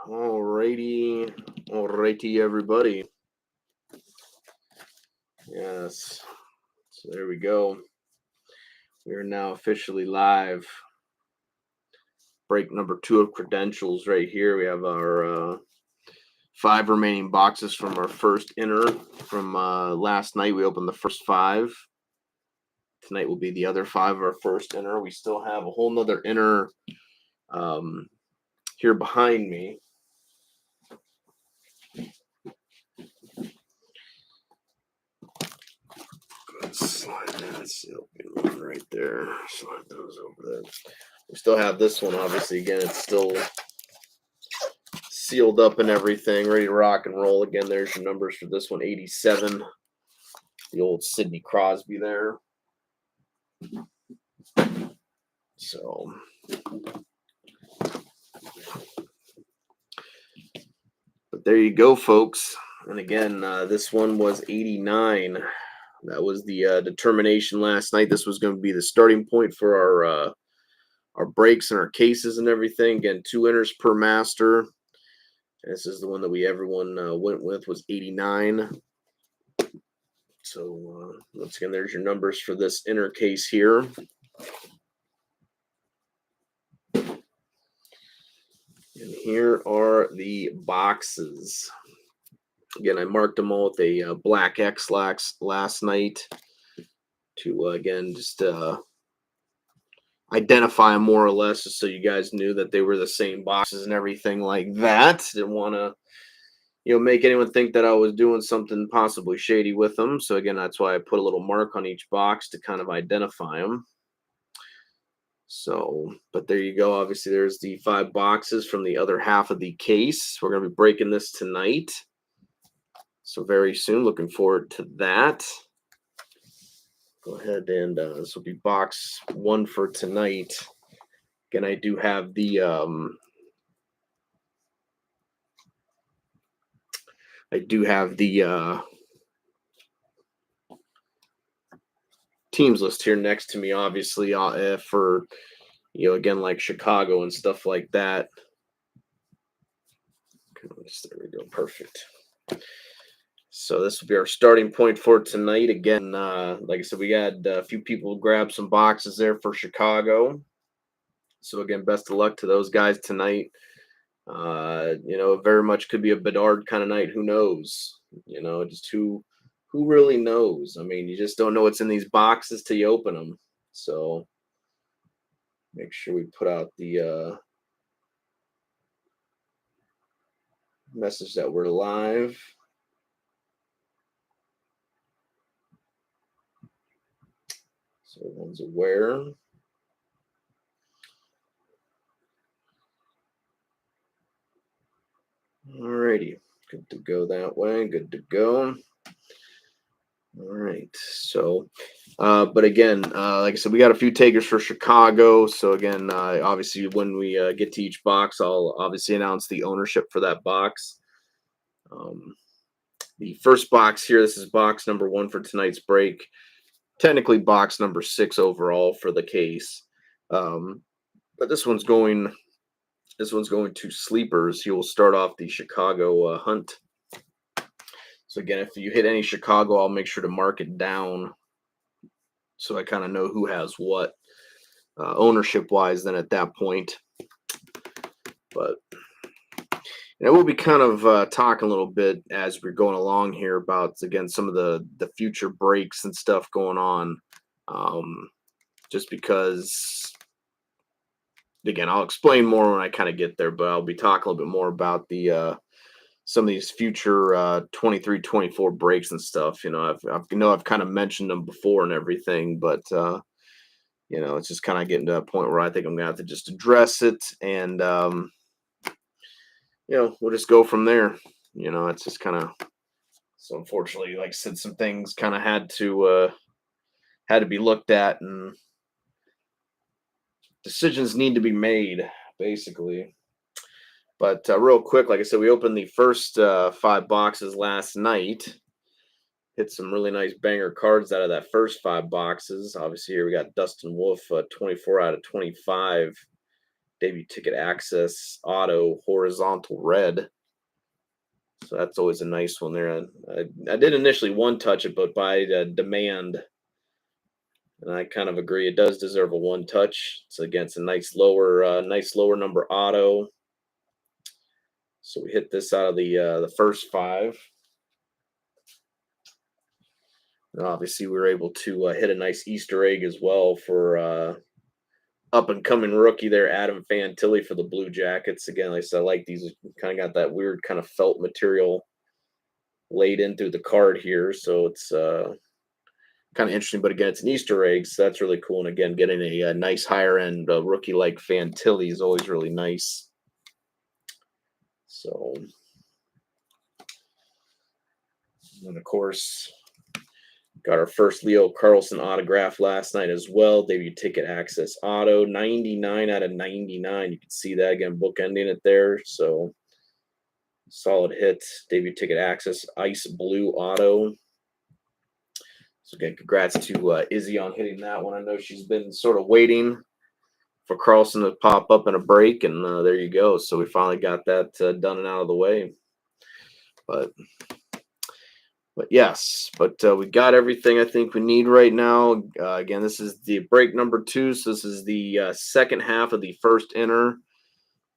Alrighty, everybody. Yes, so there we go. We are now officially live. Break number 2 of credentials right here. We have our 5 remaining boxes from our first inner from last night. We opened the first 5. Tonight will be the other 5 of our first inner. We still have a whole nother inner here behind me. Slide that right there. Slide those over there. We still have this one, obviously. Again, it's still sealed up and everything, ready to rock and roll. Again, there's your numbers for this one, 87. The old Sidney Crosby there. So, but there you go, folks. And again, this one was 89. That was the determination last night. This was going to be the starting point for our breaks and our cases and everything. Again, 2 inners per master. This is the one that everyone went with, was 89. So once again, there's your numbers for this inner case here. And here are the boxes. Again, I marked them all with a black X last night to, again, just identify them more or less, just so you guys knew that they were the same boxes and everything like that. Didn't want to, make anyone think that I was doing something possibly shady with them. So again, that's why I put a little mark on each box to kind of identify them. So, but there you go. Obviously, there's the 5 boxes from the other half of the case. We're going to be breaking this tonight. So very soon, looking forward to that. Go ahead and this will be box 1 for tonight. Again, I do have the teams list here next to me, obviously, for, again, like Chicago and stuff like that. There we go. Perfect. So this will be our starting point for tonight. Again, like I said, we had a few people grab some boxes there for Chicago. So again, best of luck to those guys tonight. Very much could be a Bedard kind of night. Who knows? Just who really knows? I mean, you just don't know what's in these boxes till you open them. So make sure we put out the message that we're live. So everyone's aware. Alrighty, good to go that way. Good to go. All right. So, but again, like I said, we got a few takers for Chicago. So again, obviously, when we get to each box, I'll obviously announce the ownership for that box. The first box here, this is box number 1 for tonight's break. Technically, box number 6 overall for the case. But this one's going to Sleepers. He will start off the Chicago hunt. So again, if you hit any Chicago, I'll make sure to mark it down so I kind of know who has what ownership-wise then at that point. But we'll be kind of talking a little bit as we're going along here about, again, some of the future breaks and stuff going on. Just because, again, I'll explain more when I kind of get there, but I'll be talking a little bit more about the some of these future 23, 24 breaks and stuff. I've kind of mentioned them before and everything, but it's just kind of getting to that point where I think I'm gonna have to just address it, and we'll just go from there. It's just kind of, so unfortunately, like I said, some things kind of had to be looked at, and decisions need to be made, basically. But real quick, like I said, we opened the first 5 boxes last night. Hit some really nice banger cards out of that first 5 boxes. Obviously, here we got Dustin Wolf, 24 out of 25. debut ticket access auto horizontal red. So that's always a nice one there. I did initially one touch it, but by demand, and I kind of agree, it does deserve a one touch. It's against a nice lower number auto. So we hit this out of the first 5. And obviously, we were able to hit a nice Easter egg as well for up and coming rookie there, Adam Fantilli for the Blue Jackets. Again, like I said, I like these. Kind of got that weird kind of felt material laid in through the card here, so it's kind of interesting. But again, it's an Easter egg, so that's really cool. And again, getting a nice higher end rookie like Fantilli is always really nice. So, and of course, got our first Leo Carlsson autograph last night as well. Debut ticket access auto, 99 out of 99. You can see that again, bookending it there. So solid hit. Debut ticket access ice blue auto. So again, congrats to Izzy on hitting that one. I know she's been sort of waiting for Carlsson to pop up in a break, and there you go. So we finally got that done and out of the way. But yes, we got everything I think we need right now. Again, this is the break number 2, so this is the second half of the first inner.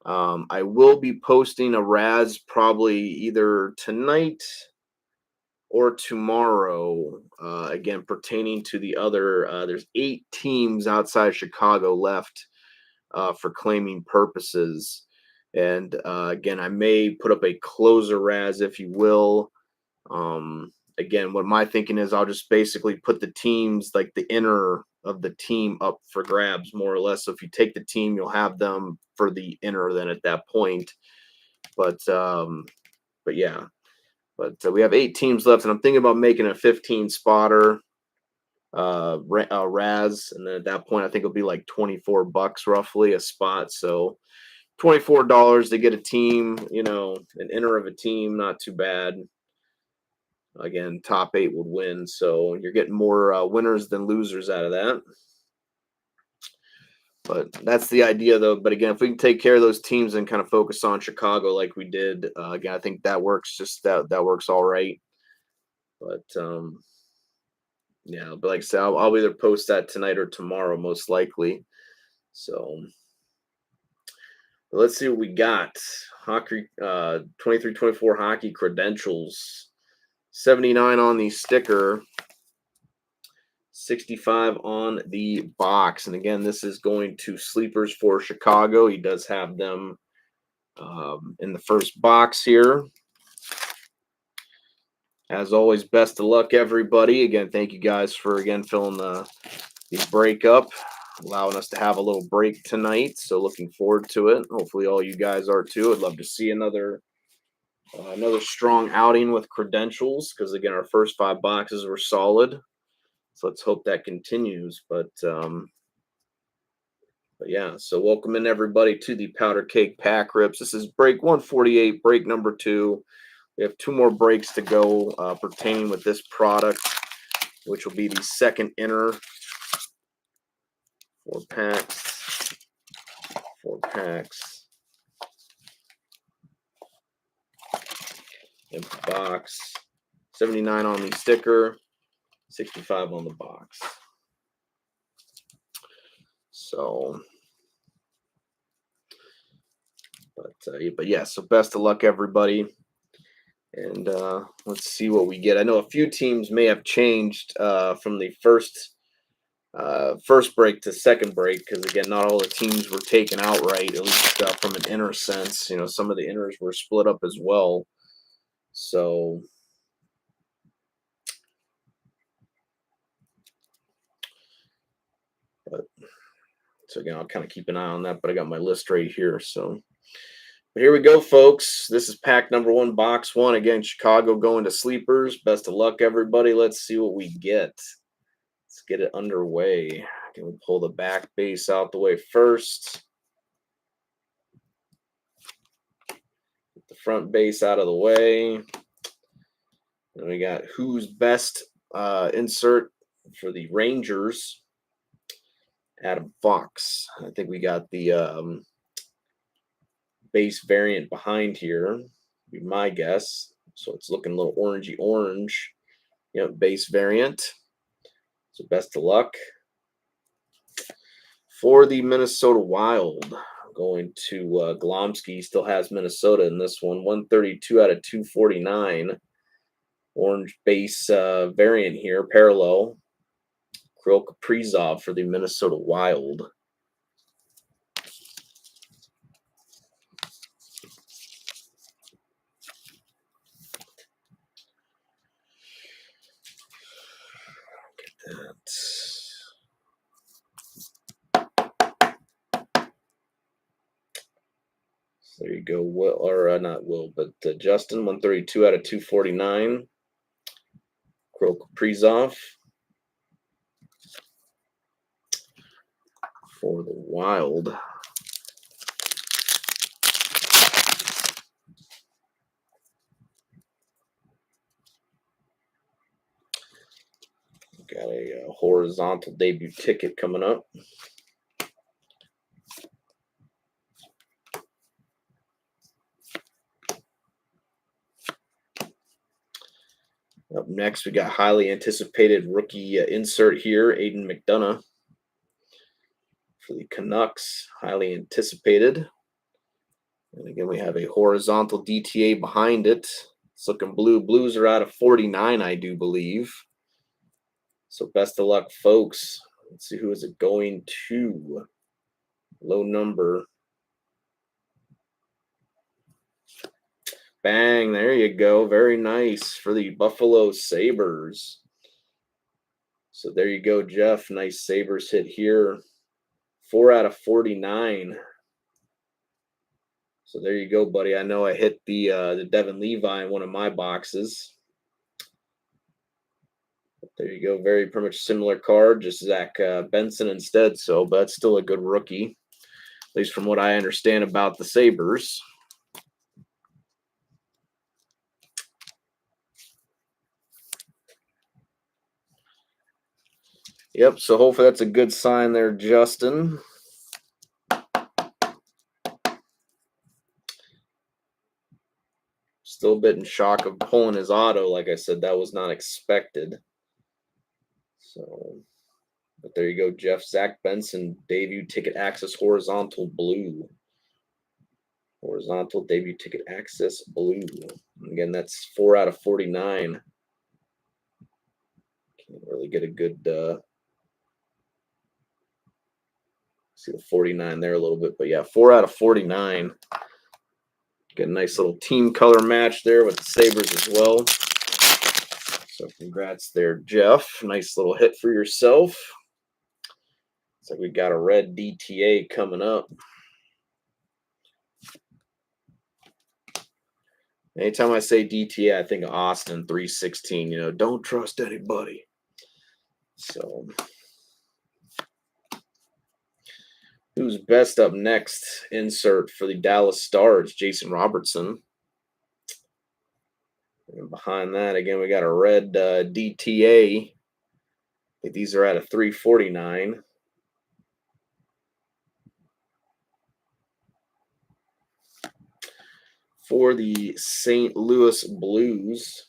I will be posting a Raz probably either tonight or tomorrow. Again, pertaining to the other, there's 8 teams outside Chicago left for claiming purposes. And again, I may put up a closer Raz, if you will. Again, what my thinking is, I'll just basically put the teams, like the inner of the team, up for grabs, more or less. So if you take the team, you'll have them for the inner then at that point. But yeah, we have 8 teams left, and I'm thinking about making a 15 spotter Raz, and then at that point, I think it'll be like $24 roughly a spot. So $24 to get a team, an inner of a team, not too bad. Again, top 8 would win, so you're getting more winners than losers out of that. But that's the idea, though. But again, if we can take care of those teams and kind of focus on Chicago like we did, again, I think that works. Just that works all right. But yeah, but like I said, I'll either post that tonight or tomorrow, most likely. So let's see what we got. Hockey 23-24 hockey credentials. 79 on the sticker, 65 on the box. And again, this is going to Sleepers for Chicago. He does have them in the first box here. As always, best of luck, everybody. Again, thank you guys for, again, filling the break up, allowing us to have a little break tonight. So looking forward to it. Hopefully all you guys are too. I'd love to see another strong outing with credentials, because again, our first 5 boxes were solid, so let's hope that continues. But yeah, so welcome in everybody to the Powder Cake Pack Rips. This is break 148, break number 2. We have 2 more breaks to go pertaining with this product, which will be the second inner. 4 packs. Empty box. 79 on the sticker, 65 on the box. So, but yeah, so best of luck, everybody. And let's see what we get. I know a few teams may have changed from the first break to second break, because again, not all the teams were taken outright, at least from an inner sense. Some of the inners were split up as well. So again, I'll kind of keep an eye on that, but I got my list right here. So but here we go, folks. This is pack number 1, box 1. Again, Chicago going to Sleepers. Best of luck, everybody. Let's see what we get. Let's get it underway. Can we pull the back base out the way first? Get the front base out of the way. And we got who's best insert for the Rangers. Adam Fox. I think we got the base variant behind here, be my guess. So it's looking a little orangey orange. Yep, base variant. So best of luck. For the Minnesota Wild, going to Glomsky. Still has Minnesota in this one. 132 out of 249. Orange base variant here, parallel. Kirill Kaprizov for the Minnesota Wild. Get that. So there you go, Will, or not Will, but Justin, 132 out of 249. Kirill Kaprizov for the Wild. Got a horizontal debut ticket coming up. Up next, we got highly anticipated rookie insert here, Aiden McDonough for the Canucks. Highly anticipated. And again, we have a horizontal DTA behind it. It's looking blue. Blues are out of 49, I do believe. So best of luck, folks. Let's see, who is it going to? Low number. Bang, there you go. Very nice for the Buffalo Sabres. So there you go, Jeff. Nice Sabres hit here. 4 out of 49. So there you go, buddy. I know I hit the Devin Levi in one of my boxes. But there you go. Very pretty much similar card, just Zach Benson instead. So, but that's still a good rookie, at least from what I understand about the Sabres. Yep, so hopefully that's a good sign there, Justin. Still a bit in shock of pulling his auto. Like I said, that was not expected. So, but there you go, Jeff. Zach Benson, debut ticket access horizontal blue. Horizontal debut ticket access blue. And again, that's 4 out of 49. Can't really get a good see the 49 there a little bit, but yeah, 4 out of 49. Get a nice little team color match there with the Sabres as well. So congrats there, Jeff. Nice little hit for yourself. Looks like we got a red DTA coming up. Anytime I say DTA, I think of Austin 316. You know, don't trust anybody. So, who's best up next? Insert for the Dallas Stars, Jason Robertson. And behind that, again, we got a red DTA. I think these are at a 349. For the St. Louis Blues,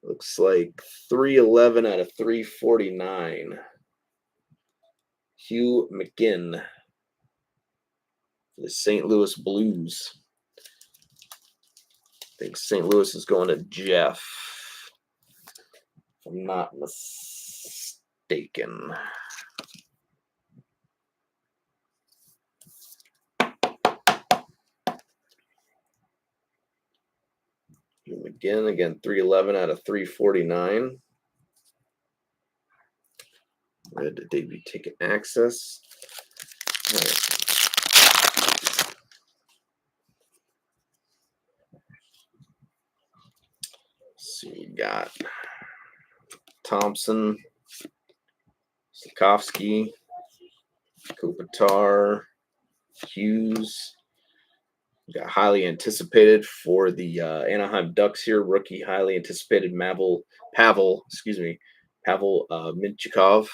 looks like 311 out of 349. Hugh McGinn for the St. Louis Blues. I think St. Louis is going to Jeff, if I'm not mistaken. Again, 311 out of 349. Red debut ticket access. All right. So you got Thompson, Slavkovsky, Kopitar, Hughes. We got highly anticipated for the Anaheim Ducks here. Rookie, highly anticipated Pavel Mintyukov.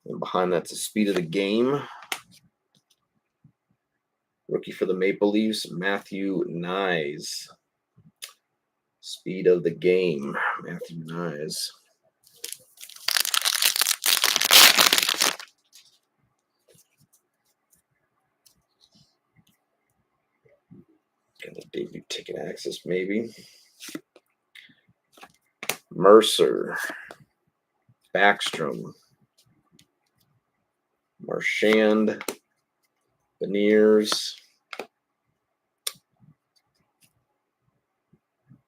And behind that's a speed of the game. Rookie for the Maple Leafs, Matthew Knies. Speed of the game, Matthew Knies. Got the debut ticket access, maybe. Mercer, Backstrom, Marchand, Beniers.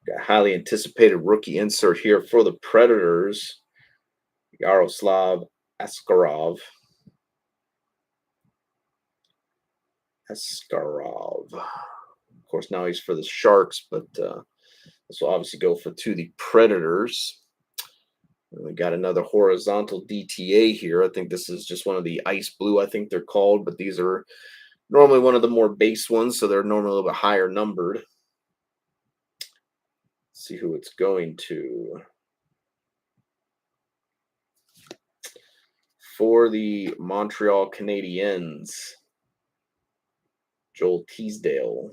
Got highly anticipated rookie insert here for the Predators, Yaroslav Askarov. Of course, now he's for the Sharks, but this will obviously go to the Predators. And we got another horizontal DTA here. I think this is just one of the ice blue, I think they're called, but these are normally one of the more base ones, so they're normally a little bit higher numbered. Let's see who it's going to. For the Montreal Canadiens, Joel Teasdale.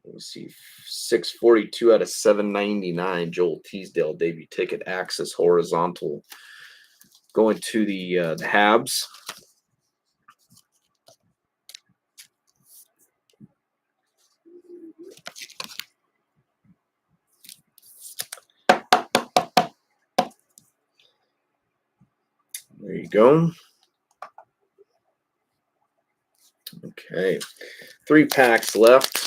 Let me see, 642 out of 799. Joel Teasdale debut ticket access horizontal. Going to the Habs. There you go. Okay, 3 packs left.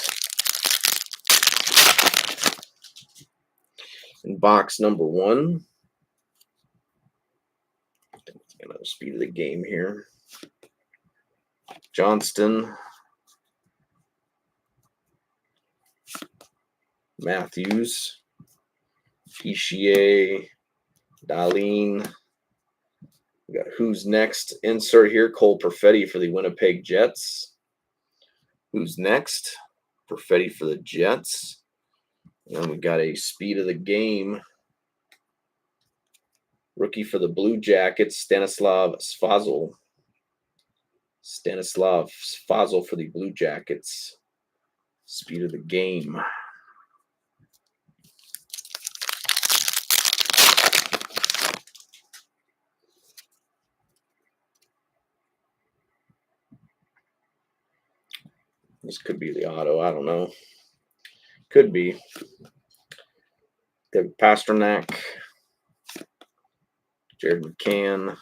In box number 1. Another speed of the game here. Johnston, Matthews, Pichier, Dahlin. We got who's next insert here. Cole Perfetti for the Winnipeg Jets. Who's next? Perfetti for the Jets. And we got a speed of the game. Rookie for the Blue Jackets, Stanislav Svozil. Stanislav Svozil for the Blue Jackets. Speed of the game. This could be the auto. I don't know. Could be. David Pastrnak, Jared McCann,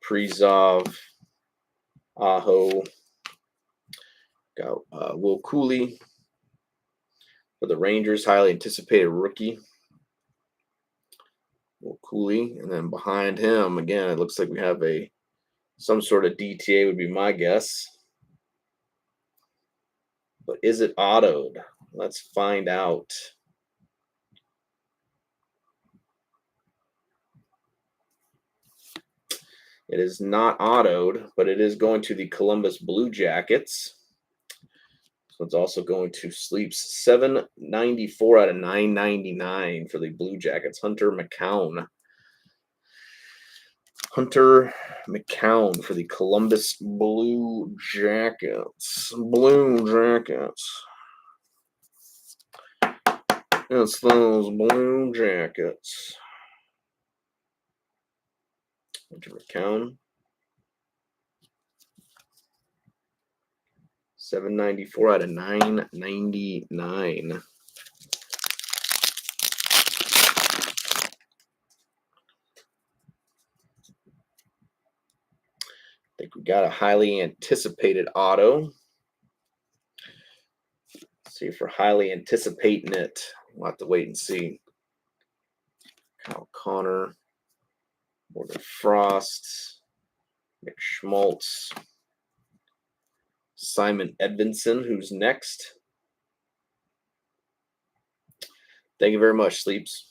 Prizov, Aho. Got Will Cooley for the Rangers, highly anticipated rookie. Will Cooley, and then behind him, again, it looks like we have some sort of DTA would be my guess. But is it autoed? Let's find out. It is not autoed, but it is going to the Columbus Blue Jackets. So it's also going to Sleeps 794 out of 999 for the Blue Jackets. Hunter McCown. Hunter McCown for the Columbus Blue Jackets. Blue Jackets. It's those Blue Jackets. Hunter McCown. 794 out of 999. I think we got a highly anticipated auto. Let's see if we're highly anticipating it. We'll have to wait and see. Kyle Connor, Morgan Frost, Nick Schmaltz, Simon Edvinsson, who's next. Thank you very much, Sleeps.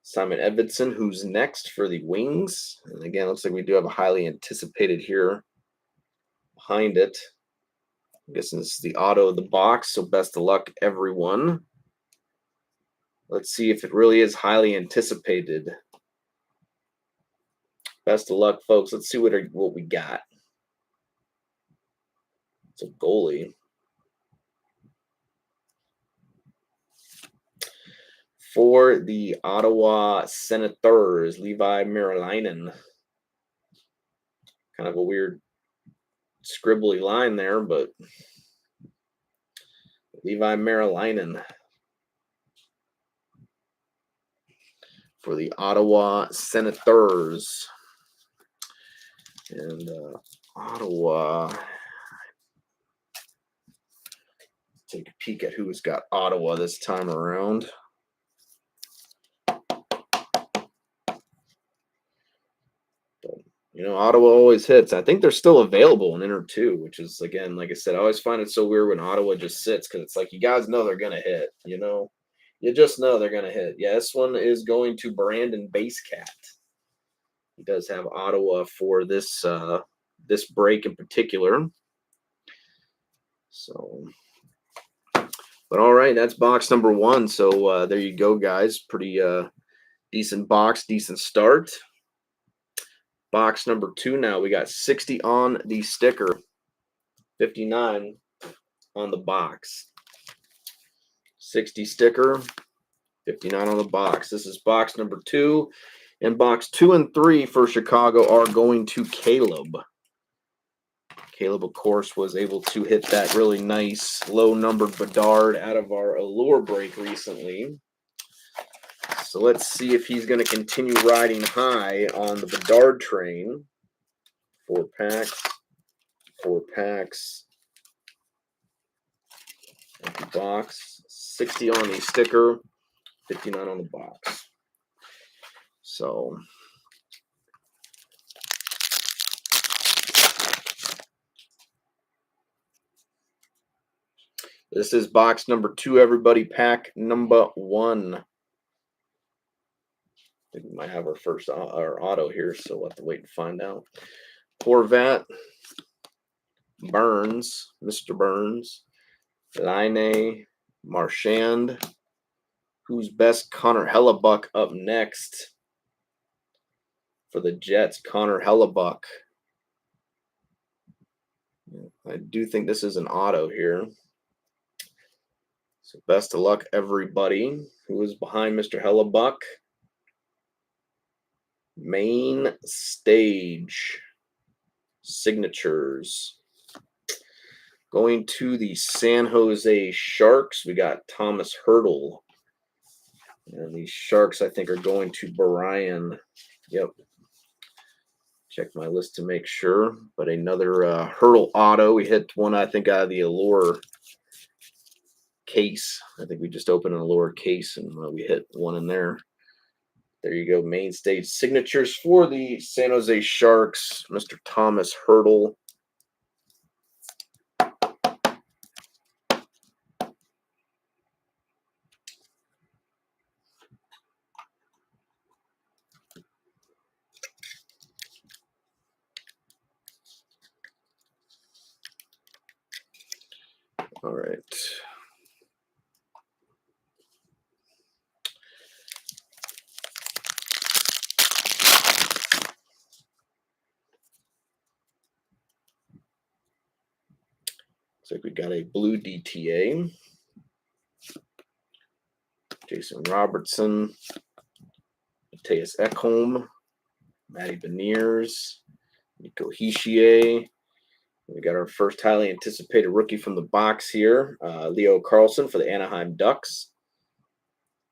Simon Edvinsson, who's next for the Wings. And again, looks like we do have a highly anticipated here behind it. I'm guessing this is the auto of the box, so best of luck, everyone. Let's see if it really is highly anticipated. Best of luck, folks. Let's see what we got. It's a goalie. For the Ottawa Senators, Levi Merilainen. Kind of a weird scribbly line there, but Levi Merilainen for the Ottawa Senators. And Ottawa. Take a peek at who's got Ottawa this time around. You know, Ottawa always hits. I think they're still available in Inter 2, which is, again, like I said, I always find it so weird when Ottawa just sits because it's like you guys know they're going to hit, you know? You just know they're going to hit. Yeah, this one is going to Brandon Basecat. He does have Ottawa for this this break in particular. So, but all right, that's box number 1. So there you go, guys. Pretty decent box, decent start. Box number 2 now. We got 60 on the sticker, 59 on the box. 60 sticker, 59 on the box. This is box number 2. And box 2 and 3 for Chicago are going to Caleb. Caleb, of course, was able to hit that really nice low-numbered Bedard out of our Allure break recently. So let's see if he's going to continue riding high on the Bedard train. 4 packs. 4 packs. Empty box. 60 on the sticker. 59 on the box. So this is box number 2, everybody. Pack number 1. I think we might have our first our auto here, so we'll have to wait and find out. Horvat, Burns, Mr. Burns, Laine, Marchand. Who's best? Connor Hellebuck up next for the Jets. Connor Hellebuck. I do think this is an auto here. So best of luck, everybody. Who is behind Mr. Hellebuck? Main stage signatures. Going to the San Jose Sharks, we got Thomas Hertl. And these Sharks, I think, are going to Brian. Yep. Check my list to make sure. But another Hertl auto. We hit one, I think, out of the Allure case. I think we just opened an Allure case, and we hit one in there. There you go. Main stage signatures for the San Jose Sharks, Mr. Thomas Hertl. All right. Looks like we got a blue DTA. Jason Robertson, Matthias Ekholm, Matty Beniers, Nico Hischier. We got our first highly anticipated rookie from the box here, Leo Carlson for the Anaheim Ducks.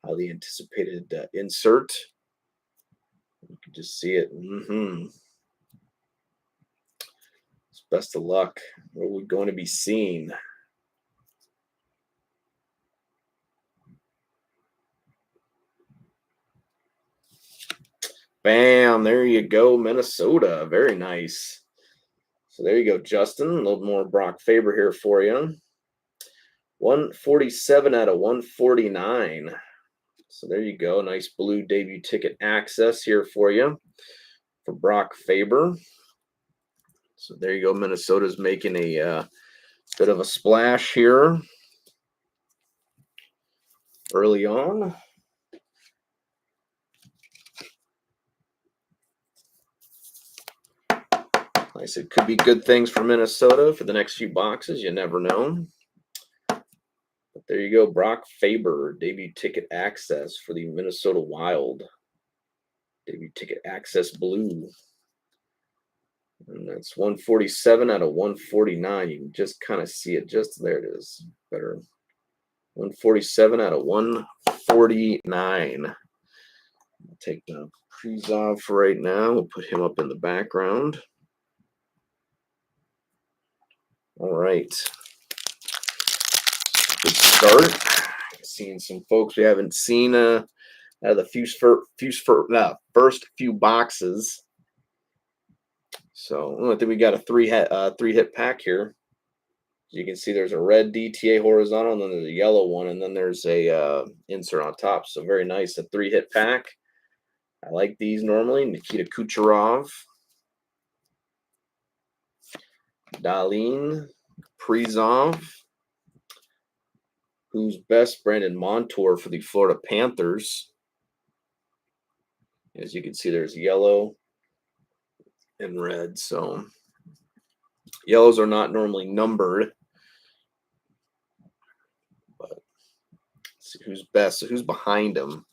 Highly anticipated insert. You can just see it. Best of luck. What are we going to be seeing? Bam, there you go, Minnesota. Very nice. So there you go, Justin. A little more Brock Faber here for you. 147 out of 149. So there you go. Nice blue debut ticket access here for you for Brock Faber. So there you go. Minnesota's making a bit of a splash here early on. I said, could be good things for Minnesota for the next few boxes. You never know. But there you go. Brock Faber, debut ticket access for the Minnesota Wild. Debut ticket access blue. And that's 147 out of 149. You can just kind of see it. Just there it is. Better. 147 out of 149. I'll take the Prizov for right now. We'll put him up in the background. All right. Good start. Seeing some folks we haven't seen out of the first few boxes. So I think we got a three hit pack here. You can see there's a red DTA horizontal, and then there's a yellow one, and then there's a insert on top. So very nice, a 3-hit pack. I like these normally. Nikita Kucherov, Dahlin, Prizov, who's best, Brandon Montour for the Florida Panthers. As you can see, there's yellow and red. So yellows are not normally numbered. But let's see who's best. So who's behind him?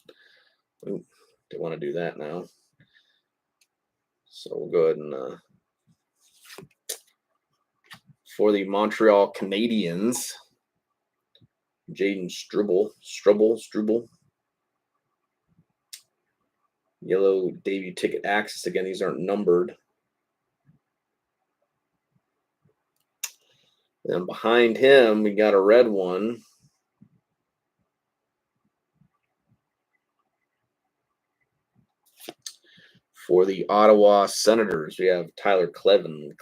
Ooh, they want to do that now. So we'll go ahead and for the Montreal Canadiens, Jaden Struble. Yellow debut ticket access. Again, these aren't numbered. And behind him, we got a red one. For the Ottawa Senators, we have Tyler Cleven. Of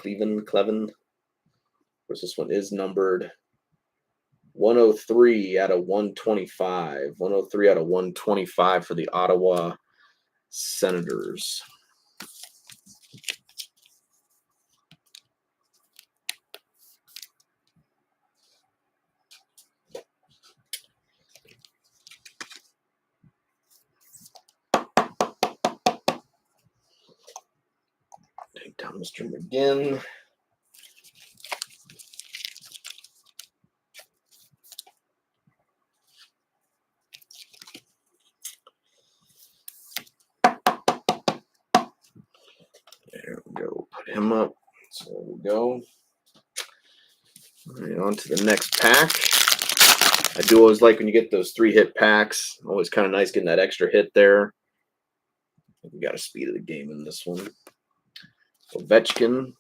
course, this one is numbered 103 out of 125. 103 out of 125 for the Ottawa Senators. Take down Mr. McGinn. There we go. Put him up. So there we go. All right, on to the next pack. I do always like when you get those 3-hit packs. Always kind of nice getting that extra hit there. We got a speed of the game in this one. Ovechkin,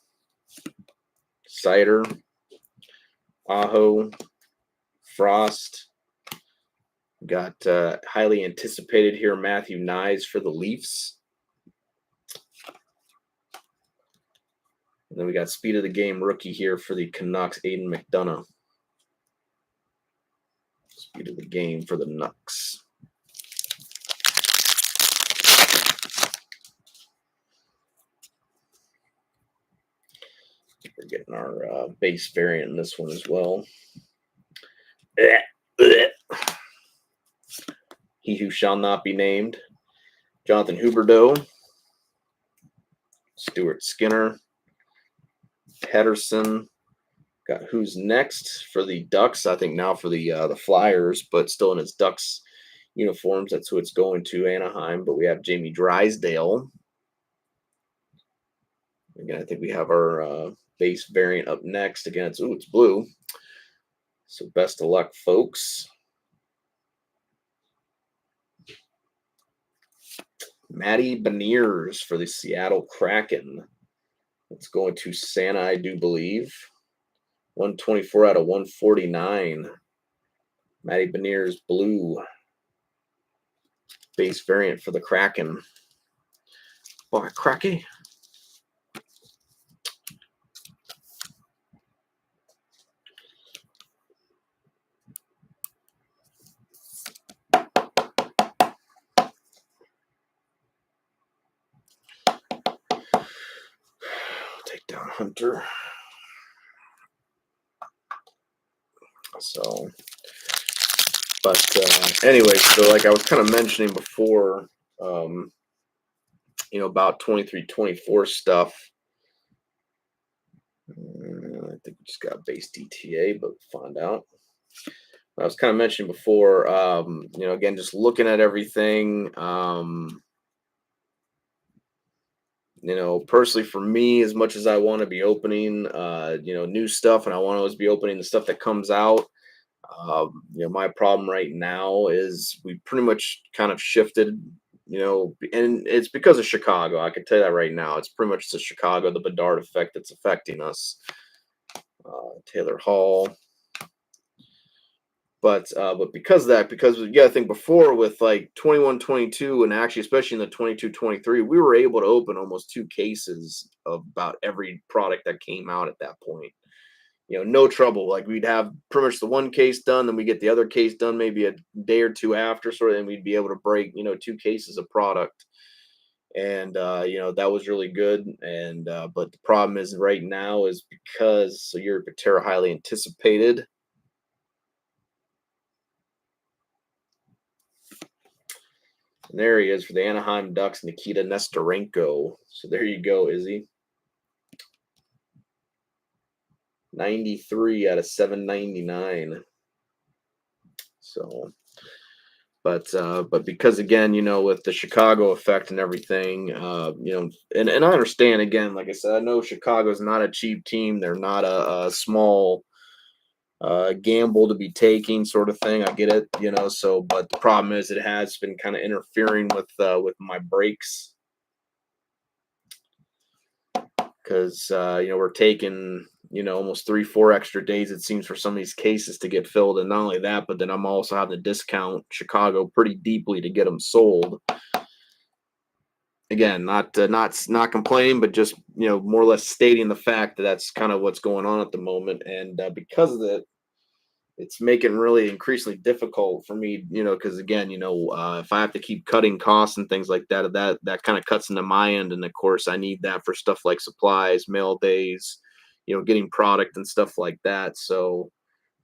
Cider, Aho, Frost. Got highly anticipated here, Matthew Knies for the Leafs. And then we got speed of the game rookie here for the Canucks, Aiden McDonough. Speed of the game for the Nucks. We're getting our base variant in this one as well. He who shall not be named. Jonathan Huberdeau. Stuart Skinner. Pedersen. Got who's next for the Ducks. I think now for the Flyers, but still in his Ducks uniforms. That's who it's going to, Anaheim. But we have Jamie Drysdale. Again, I think we have our base variant up next. Again, it's blue. So best of luck, folks. Matty Beniers for the Seattle Kraken. It's going to Santa, I do believe. 124 out of 149. Matty Beniers, blue. Base variant for the Kraken. Boy, cracky. Take down Hunter. So, but anyway, so like I was kind of mentioning before, about 23-24 stuff. I think we just got base DTA, but we'll find out. I was kind of mentioning before, again, just looking at everything. Personally for me, as much as I want to be opening, new stuff, and I want to always be opening the stuff that comes out. My problem right now is we pretty much kind of shifted, and it's because of Chicago. I can tell you that right now. It's pretty much the Chicago, the Bedard effect that's affecting us. Taylor Hall. But because of that, because I think before with like 21, 22, and actually especially in the 22, 23, we were able to open almost 2 cases of about every product that came out at that point. No trouble. Like we'd have pretty much the one case done, then we get the other case done maybe a day or two after, sort of, and we'd be able to break 2 cases of product, and that was really good. And but the problem is right now is because so you're Patera highly anticipated. And there he is for the Anaheim Ducks, Nikita Nesterenko. So there you go, Izzy. 93 out of 799. So, but because again, with the Chicago effect and everything, and I understand again, like I said, I know Chicago's not a cheap team. They're not a small gamble to be taking, sort of thing. I get it, So, but the problem is, it has been kind of interfering with my breaks, because we're taking almost 3-4 extra days, it seems, for some of these cases to get filled. And not only that, but then I'm also having to discount Chicago pretty deeply to get them sold. Again, not complaining, but just more or less stating the fact that that's kind of what's going on at the moment. And because of that, it's making really increasingly difficult for me, because again, if I have to keep cutting costs and things like that, that kind of cuts into my end. And of course, I need that for stuff like supplies, mail days, getting product and stuff like that. So,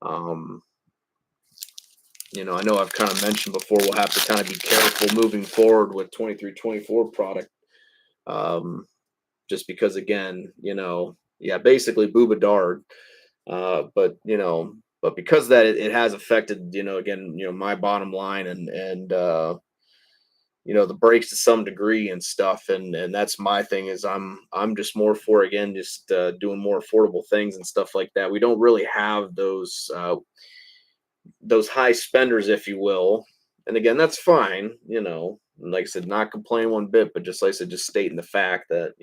um, I know I've kind of mentioned before, we'll have to kind of be careful moving forward with 23-24 product. Just because, again, basically Booba Dard. But because of that, it has affected, again, my bottom line, and the breaks to some degree and stuff. And that's my thing, is I'm just more for, again, just doing more affordable things and stuff like that. We don't really have those high spenders, if you will. And again, that's fine, like I said, not complaining one bit, but just like I said, just stating the fact that,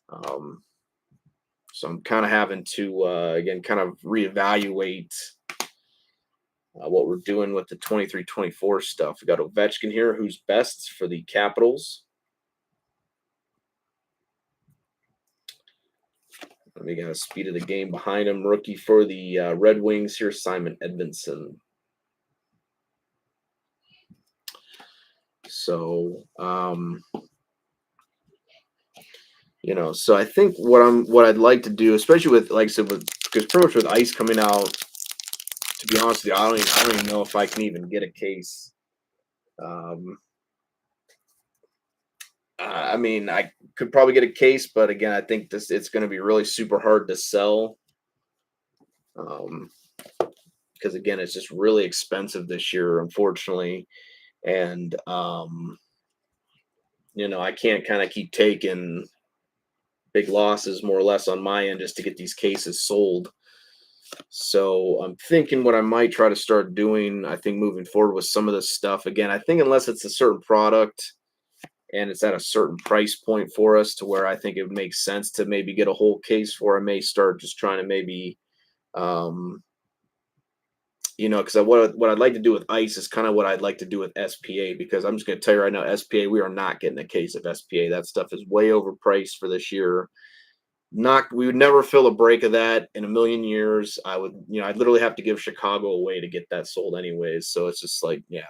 um, so I'm kind of having to, again, kind of reevaluate what we're doing with the 23-24 stuff. We got Ovechkin here, who's best for the Capitals. We got a speed of the game behind him. Rookie for the Red Wings here, Simon Edmondson. So, so I think what I'd like to do, especially with, like I said, because pretty much with ice coming out, to be honest with you, I don't even know if I can even get a case. I mean, I could probably get a case, but again, I think it's going to be really super hard to sell. Because again, it's just really expensive this year, unfortunately. And I can't kind of keep taking big losses, more or less, on my end, just to get these cases sold. So I'm thinking what I might try to start doing, I think, moving forward with some of this stuff. Again, I think unless it's a certain product and it's at a certain price point for us, to where I think it would make sense to maybe get a whole case for, I may start just trying to maybe, because what I'd like to do with ice is kind of what I'd like to do with SPA, because I'm just going to tell you right now, SPA, we are not getting a case of SPA. That stuff is way overpriced for this year. We would never fill a break of that in a million years. I'd literally have to give Chicago away to get that sold anyways. So it's just like, yeah.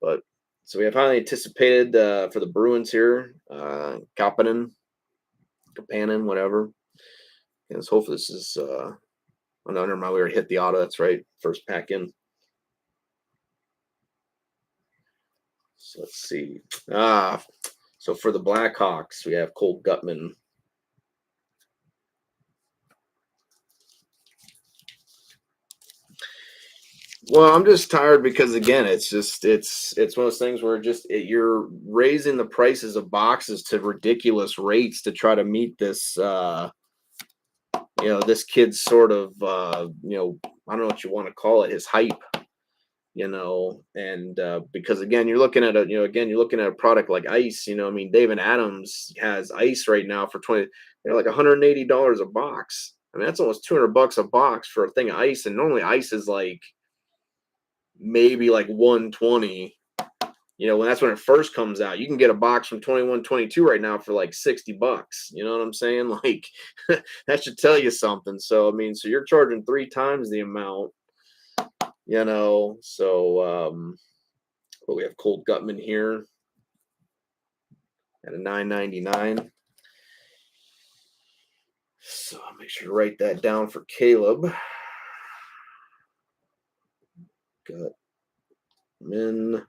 But so we have highly anticipated for the Bruins here, Kapanen, whatever. And let's hopefully this is, oh no, never mind. We already hit the auto. That's right. First pack in. So let's see. So for the Blackhawks, we have Cole Gutman. Well, I'm just tired because again, it's one of those things where you're raising the prices of boxes to ridiculous rates to try to meet this this kid's sort of I don't know what you want to call it, his hype, and because again, you're looking at a product like ice, I mean, David Adams has ice right now for 20, like $180 a box. I mean, that's almost $200 a box for a thing of ice, and normally ice is like maybe like 120. When that's when it first comes out. You can get a box from 2122 right now for like $60. You know what I'm saying? Like that should tell you something. So I mean, so you're charging 3 times the amount, So but we have Colt Gutman here at a $9.99. So I'll make sure to write that down for Caleb. Gutman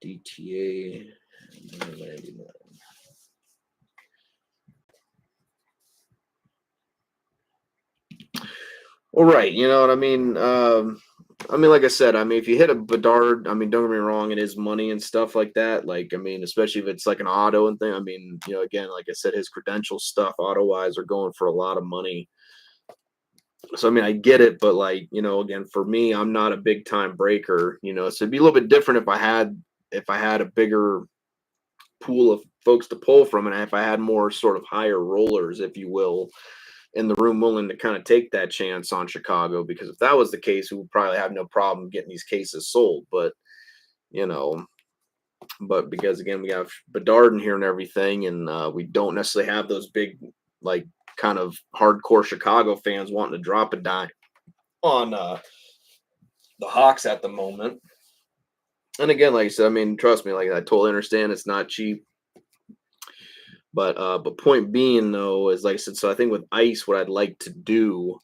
DTA $9.99. Well, right. You know what I mean? Like I said, I mean, if you hit a Bedard, I mean, don't get me wrong, it is money and stuff like that. Like, I mean, especially if it's like an auto and thing. I mean, again, like I said, his credential stuff auto wise are going for a lot of money. So, I mean, I get it, but like, again, for me, I'm not a big time breaker, so it'd be a little bit different if I had a bigger pool of folks to pull from, and if I had more sort of higher rollers, if you will, in the room willing to kind of take that chance on Chicago, because if that was the case, we would probably have no problem getting these cases sold. But you know, but because again we have Bedard in here and everything, and we don't necessarily have those big like kind of hardcore Chicago fans wanting to drop a dime on the Hawks at the moment. And again, like I said, I mean, trust me, like I totally understand it's not cheap. But point being though is like I said, so I think with ice, what I'd like to do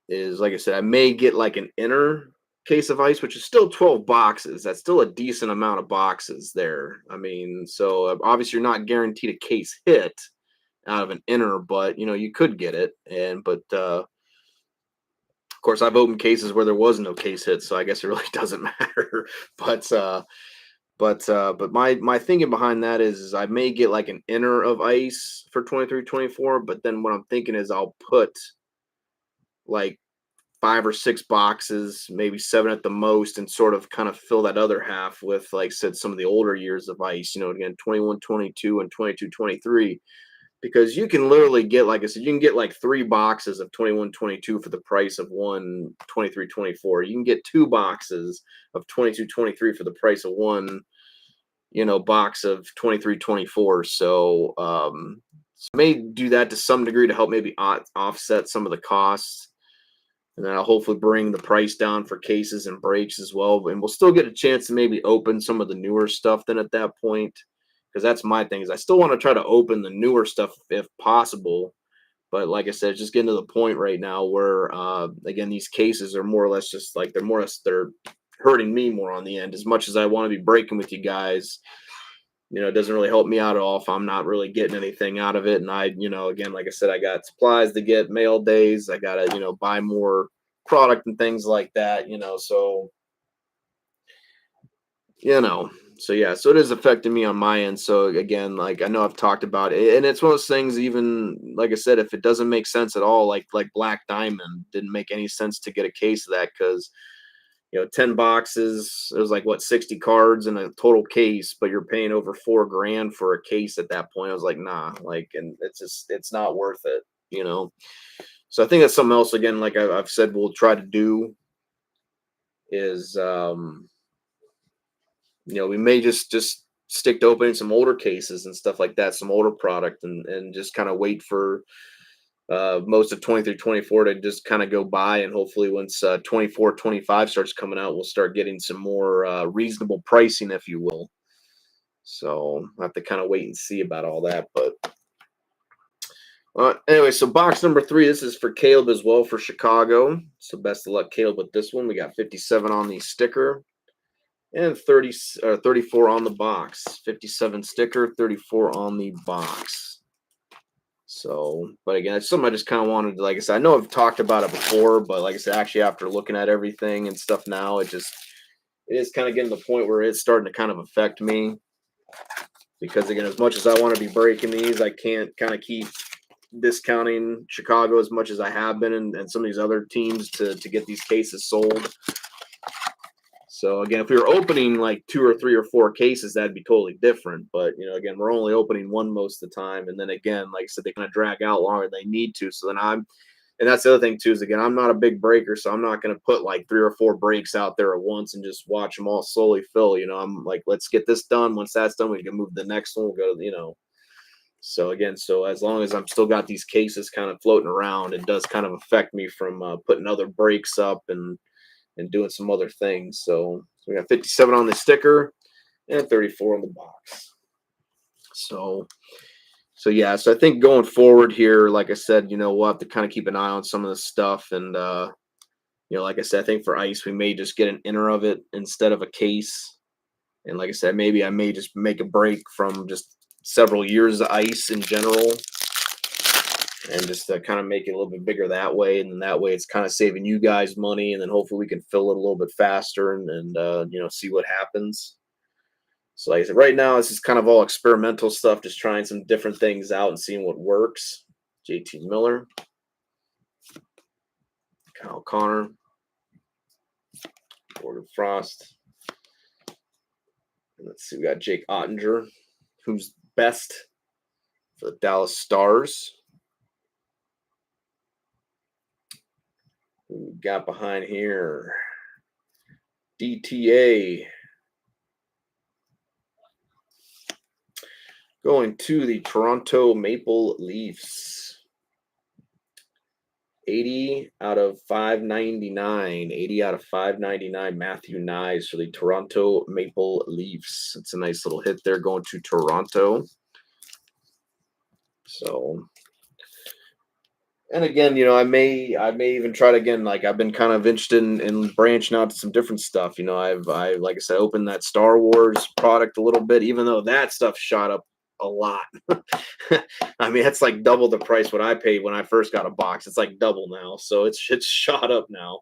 is like I said, I may get like an inner case of ice, which is still 12 boxes. That's still a decent amount of boxes there. I mean, so obviously you're not guaranteed a case hit out of an inner, but you could get it. Of course I've opened cases where there was no case hit, so I guess it really doesn't matter. But my thinking behind that is I may get like an inner of ice for 23-24, but then what I'm thinking is I'll put like 5 or 6 boxes, maybe 7 at the most, and sort of kind of fill that other half with, like I said, some of the older years of ice, again, 21-22 and 22-23, because you can literally get, like I said, you can get like 3 boxes of 21-22 for the price of one 23-24. You can get 2 boxes of 22-23 for the price of one, box of 23-24. So, may do that to some degree to help maybe offset some of the costs, and then I'll hopefully bring the price down for cases and breaks as well. And we'll still get a chance to maybe open some of the newer stuff then at that point. Because that's my thing, is I still want to try to open the newer stuff if possible. But like I said, it's just getting to the point right now where again, these cases are more or less just like they're hurting me more on the end. As much as I want to be breaking with you guys, it doesn't really help me out at all if I'm not really getting anything out of it. And again, like I said, I got supplies to get, mail days. I got to, buy more product and things like that, so, so yeah, so it is affecting me on my end. So again, like I know I've talked about it, and it's one of those things, even like I said, if it doesn't make sense at all, like Black Diamond didn't make any sense to get a case of that because 10 boxes, it was like what, 60 cards in a total case, but you're paying over $4,000 for a case at that point. I was like, nah, like, and it's not worth it. So I think that's something else, again, like I've said, we'll try to do is, we may just stick to opening some older cases and stuff like that, some older product, and just kind of wait for most of 23-24 to just kind of go by, and hopefully once 24-25 starts coming out, we'll start getting some more reasonable pricing, if you will. So I have to kind of wait and see about all that. But anyway, so box number 3, this is for Caleb as well for Chicago. So best of luck, Caleb, with this one. We got 57 on the sticker and 34 on the box. 57 sticker, 34 on the box. So, but again, it's something I just kind of wanted to, like I said, I know I've talked about it before, but like I said, actually after looking at everything and stuff now, it is kind of getting to the point where it's starting to kind of affect me because again, as much as I want to be breaking these, I can't kind of keep discounting Chicago as much as I have been and some of these other teams to get these cases sold. So again, if we were opening like 2 or 3 or 4 cases, that'd be totally different. But again, we're only opening one most of the time, and then again, like I said, they kind of drag out longer than they need to. So then and that's the other thing too is again, I'm not a big breaker, so I'm not going to put like 3 or 4 breaks out there at once and just watch them all slowly fill. I'm like, let's get this done. Once that's done, we can move to the next one. We'll go to. So again, so as long as I'm still got these cases kind of floating around, it does kind of affect me from putting other breaks up and doing some other things. So we got 57 on the sticker and 34 on the box. So yeah, so I think going forward here, like I said, we'll have to kind of keep an eye on some of this stuff. And like I said, I think for ice, we may just get an inner of it instead of a case. And like I said, maybe I may just make a break from just several years of ice in general and just kind of make it a little bit bigger that way. And then that way it's kind of saving you guys money. And then hopefully we can fill it a little bit faster and see what happens. So like I said, right now, this is kind of all experimental stuff, just trying some different things out and seeing what works. JT Miller, Kyle Connor, Gordon Frost. And let's see, we got Jake Ottinger, who's best for the Dallas Stars. Who we got behind here? DTA. Going to the Toronto Maple Leafs. 80 out of 599. 80 out of 599. Matthew Knies for the Toronto Maple Leafs. It's a nice little hit there going to Toronto. So, and again, I may even try to again, like I've been kind of interested in branching out to some different stuff. I like I said, opened that Star Wars product a little bit, even though that stuff shot up a lot. I mean, it's like double the price what I paid when I first got a box. It's like double now, so it's shot up now.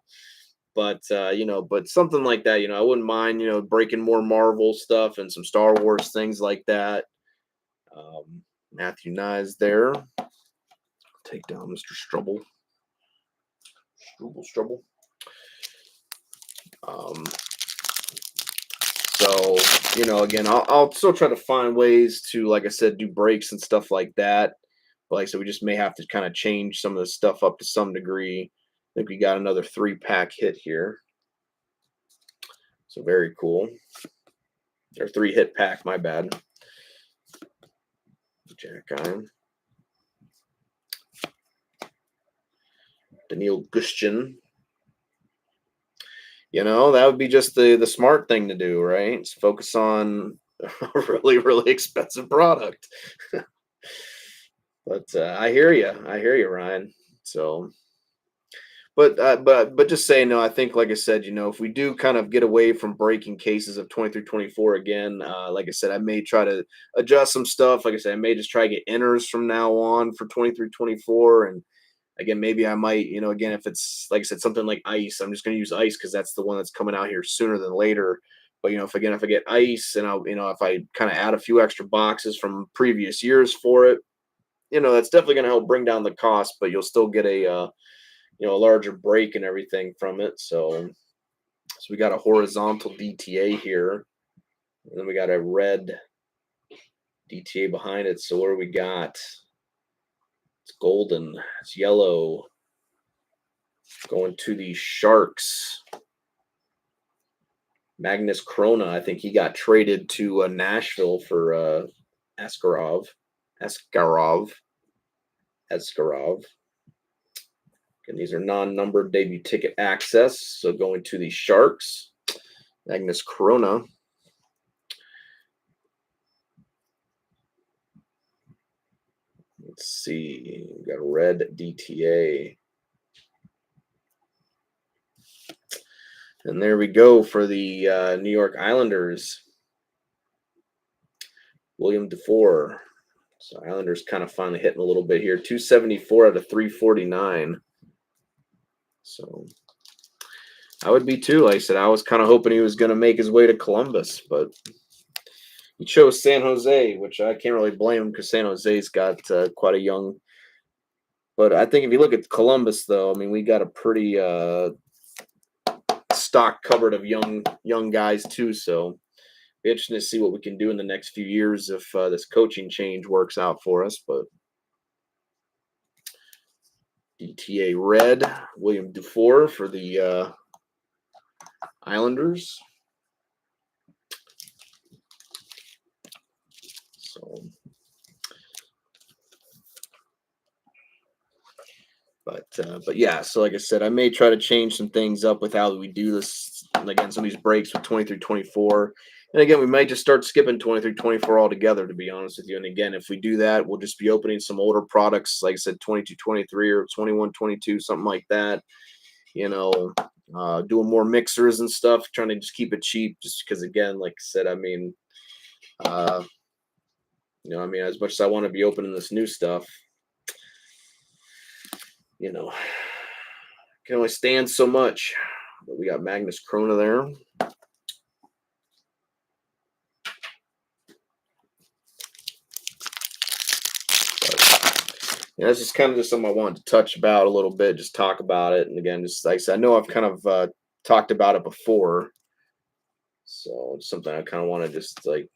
But but something like that, I wouldn't mind, breaking more Marvel stuff and some Star Wars things like that. Matthew Knies there. Take down Mr. Strubble. Strubble. So, again, I'll still try to find ways to, like I said, do breaks and stuff like that. But like I said, we just may have to kind of change some of the stuff up to some degree. I think we got another 3-pack hit here. So very cool. Or 3-hit pack, my bad. Jack Iron. Daniil Gushchin. That would be just the smart thing to do, right? Just focus on a really, really expensive product. But I hear you, Ryan. So, but just saying, no, I think, like I said, if we do kind of get away from breaking cases of 23-24 again, like I said, I may try to adjust some stuff. Like I said, I may just try to get inners from now on for 23-24, and again, maybe I might, again, if it's like I said, something like ice, I'm just going to use ice because that's the one that's coming out here sooner than later. But if I get ice and I'll, if I kind of add a few extra boxes from previous years for it, that's definitely going to help bring down the cost. But you'll still get a larger break and everything from it. So we got a horizontal DTA here, and then we got a red DTA behind it. So what do we got? It's golden. It's yellow. Going to the Sharks. Magnus Krona. I think he got traded to Nashville for Askarov. And these are non-numbered debut ticket access. So going to the Sharks. Magnus Krona. Let's see. We got a red DTA. And there we go for the New York Islanders. William Dufour. So Islanders kind of finally hitting a little bit here. 274 out of 349. So I would be too. Like I said, I was kind of hoping he was going to make his way to Columbus, but he chose San Jose, which I can't really blame him because San Jose's got quite a young. But I think if you look at Columbus, though, I mean, we got a pretty stock cupboard of young guys too. So be interesting to see what we can do in the next few years if this coaching change works out for us. But DTA red, William Dufour for the Islanders. So, but yeah. So like I said, I may try to change some things up with how we do this. Again, some of these breaks with 20 through 24. And again, we might just start skipping 20 through 24 altogether, to be honest with you. And again, if we do that, we'll just be opening some older products, like I said, 22, 23 or 21, 22, something like that. Doing more mixers and stuff, trying to just keep it cheap, just because, again, like I said, I mean, as much as I want to be opening this new stuff, can only stand so much. But we got Magnus Krona there. That's just kind of just something I wanted to touch about a little bit, just talk about it. And again, just like I said, I know I've kind of talked about it before. So it's something I kind of want to just like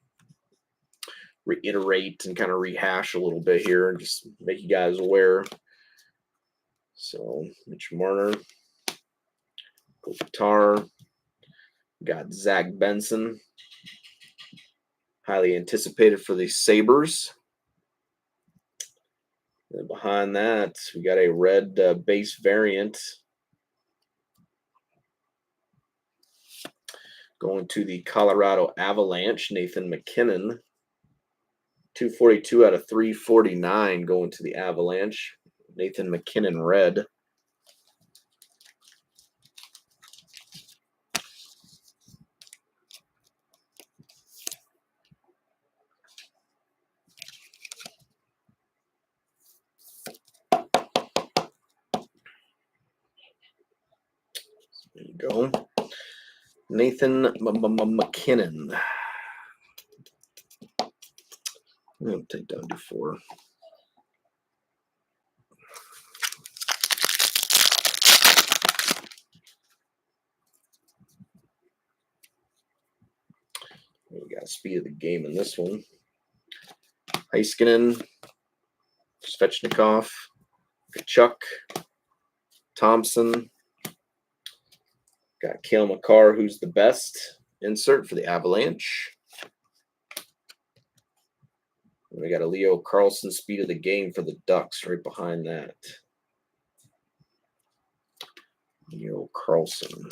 reiterate and kind of rehash a little bit here and just make you guys aware. So Mitch Marner, Kopitar, got Zach Benson, highly anticipated for the Sabres. And behind that, we got a red base variant going to the Colorado Avalanche, Nathan MacKinnon. 242 out of 349 going to the Avalanche. Nathan MacKinnon red. There you go. Nathan MacKinnon. I'm going to take down Dufour. We got speed of the game in this one. Heiskanen, Svechnikov, Kachuk, Thompson. Got Cale Makar, who's the best insert for the Avalanche. And we got a Leo Carlson speed of the game for the Ducks right behind that. Leo Carlson.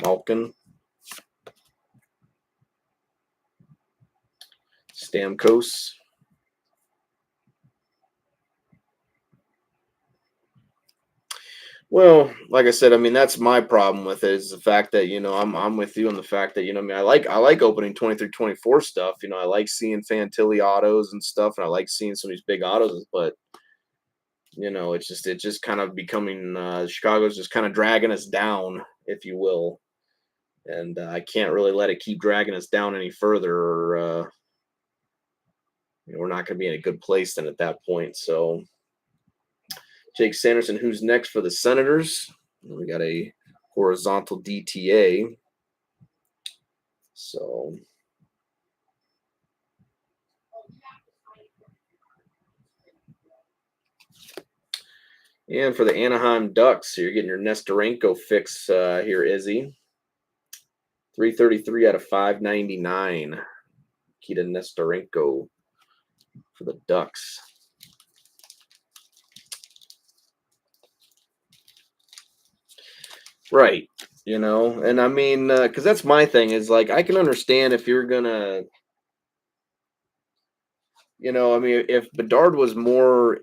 Malkin. Stamkos. Well, like I said, I mean that's my problem with it is the fact that I'm with you on the fact that I mean I like opening 20 through 24 stuff. I like seeing Fantilli autos and stuff, and I like seeing some of these big autos, but it's just kind of becoming Chicago's just kind of dragging us down, if you will, and I can't really let it keep dragging us down any further, or we're not going to be in a good place then at that point. So. Jake Sanderson, who's next for the Senators? We got a horizontal DTA. So, and for the Anaheim Ducks, you're getting your Nestorenko fix here, Izzy. 333 out of 599. Kita Nestorenko for the Ducks. Right. And I mean, because that's my thing is like, I can understand if you're going to, I mean, if Bedard was more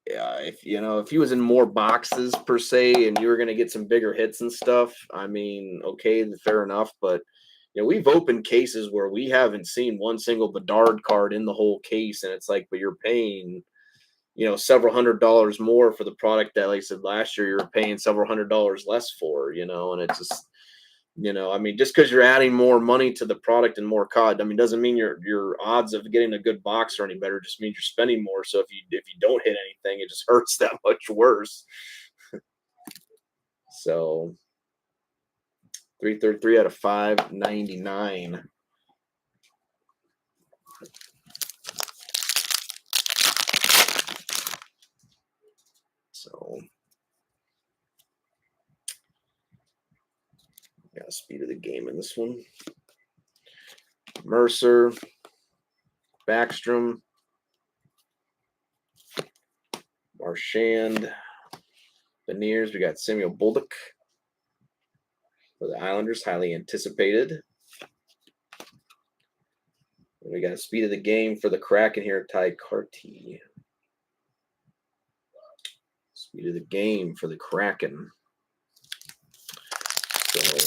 yeah, if he was in more boxes per se, and you were going to get some bigger hits and stuff, I mean, okay, fair enough. But we've opened cases where we haven't seen one single Bedard card in the whole case, and it's like, but you're paying, several $100s more for the product that, like I said, last year you were paying several $100s less for, and it's just, I mean, just because you're adding more money to the product and more COD, I mean, doesn't mean your odds of getting a good box are any better. It just means you're spending more. So if you don't hit anything, it just hurts that much worse. So 333 out of 599. So got speed of the game in this one. Mercer, Backstrom, Marchand, Beniers. We got Samuel Bolduc for the Islanders, highly anticipated. And we got speed of the game for the Kraken here, Ty Carty. Speed of the game for the Kraken. So,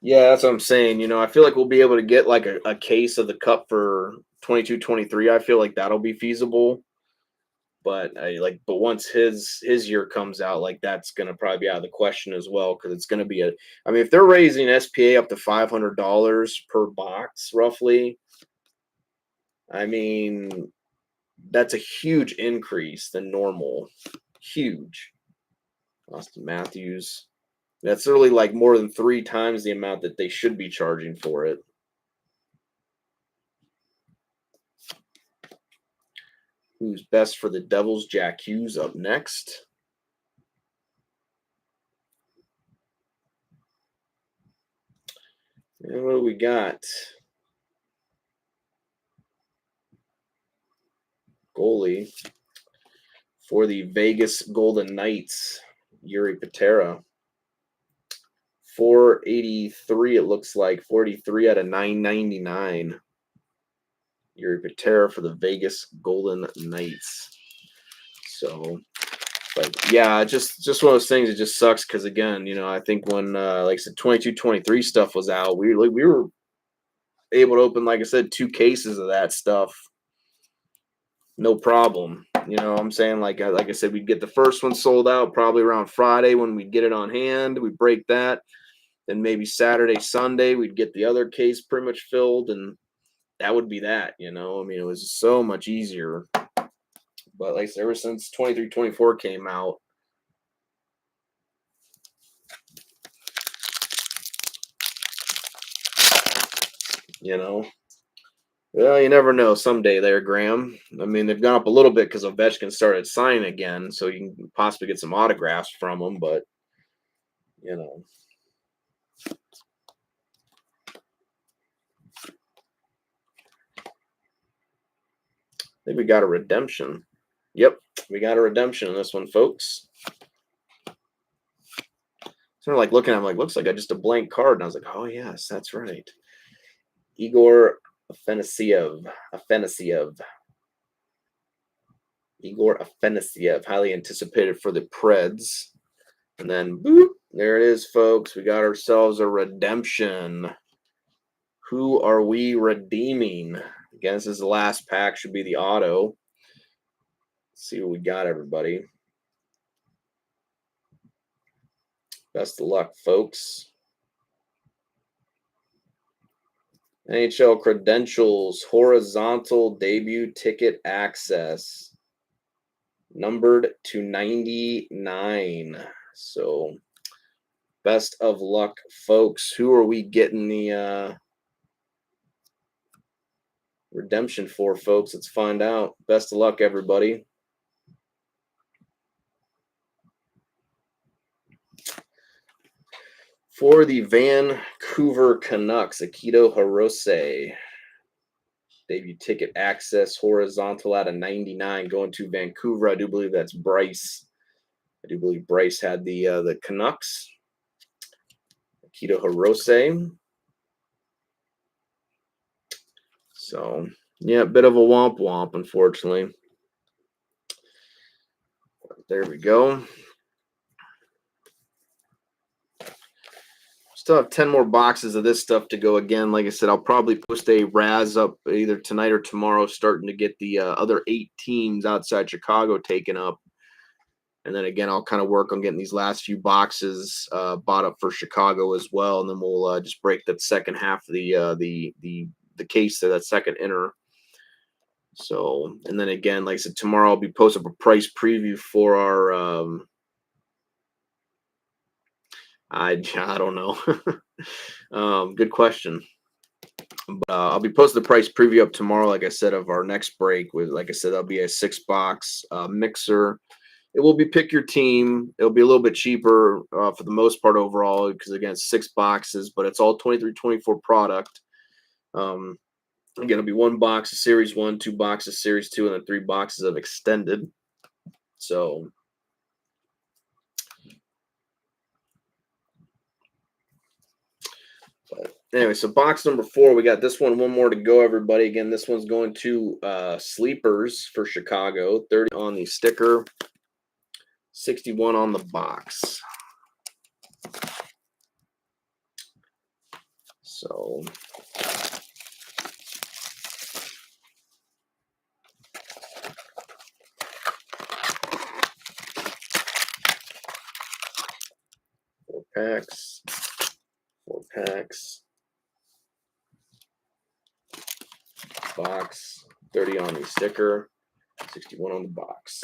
yeah, that's what I'm saying. I feel like we'll be able to get like a case of the cup for 22-23. I feel like that'll be feasible. But but once his year comes out, like that's gonna probably be out of the question as well, because it's gonna be I mean, if they're raising SPA up to $500 per box, roughly, I mean, that's a huge increase than normal. Huge. Austin Matthews. That's really like more than 3 times the amount that they should be charging for it. Who's best for the Devils? Jack Hughes up next. And what do we got? Goalie for the Vegas Golden Knights, Yuri Patera. 483, it looks like. 43 out of 999. Yuri Patera for the Vegas Golden Knights. So, but yeah, just one of those things. It just sucks because, again, I think when, like I said, 22-23 stuff was out, we were able to open, like I said, 2 cases of that stuff. No problem. What I'm saying? Like I said, we'd get the first one sold out probably around Friday when we'd get it on hand. We'd break that. Then maybe Saturday, Sunday, we'd get the other case pretty much filled, and that would be that. I mean, it was so much easier. But like I said, ever since 23-24 came out, well, you never know. Someday there, Graham. I mean, they've gone up a little bit because Ovechkin started signing again, so you can possibly get some autographs from them. But I think we got a redemption. Yep, we got a redemption in this one, folks. Sort of like looking at him, like, looks like just a blank card. And I was like, oh, yes, that's right. Igor Afanassiev. Igor Afanassiev, highly anticipated for the Preds. And then, boop, there it is, folks. We got ourselves a redemption. Who are we redeeming? Again, this is the last pack. Should be the auto. Let's see what we got, everybody. Best of luck, folks. NHL credentials, horizontal debut ticket access, numbered to 99. So, best of luck, folks. Who are we getting the redemption for, folks? Let's find out. Best of luck, everybody. For the Vancouver Canucks, Akito Hirose. Debut ticket access, horizontal out of 99, going to Vancouver. I do believe that's Bryce. I do believe Bryce had the Canucks. Akito Hirose. So yeah, a bit of a womp womp, unfortunately. There we go. Still have 10 more boxes of this stuff to go. Again, like I said, I'll probably post a Raz up either tonight or tomorrow, starting to get the other 8 teams outside Chicago taken up. And then again, I'll kind of work on getting these last few boxes bought up for Chicago as well. And then we'll just break that second half of the case there, that second inner. So, and then again, like I said, tomorrow I'll be posting up a price preview for our I don't know. Good question. But I'll be posting the price preview up tomorrow, like I said, of our next break. With, like I said, that'll be a 6-box mixer. It will be pick your team. It'll be a little bit cheaper for the most part overall because again, it's 6 boxes, but it's all 23-24 product. Again, it'll be 1 box of Series 1, 2 boxes Series 2, and then 3 boxes of Extended. So. But anyway, so box number 4, we got this one more to go, everybody. Again, this one's going to Sleepers for Chicago. 30 on the sticker, 61 on the box. So four packs, box, 30 on the sticker, 61 on the box.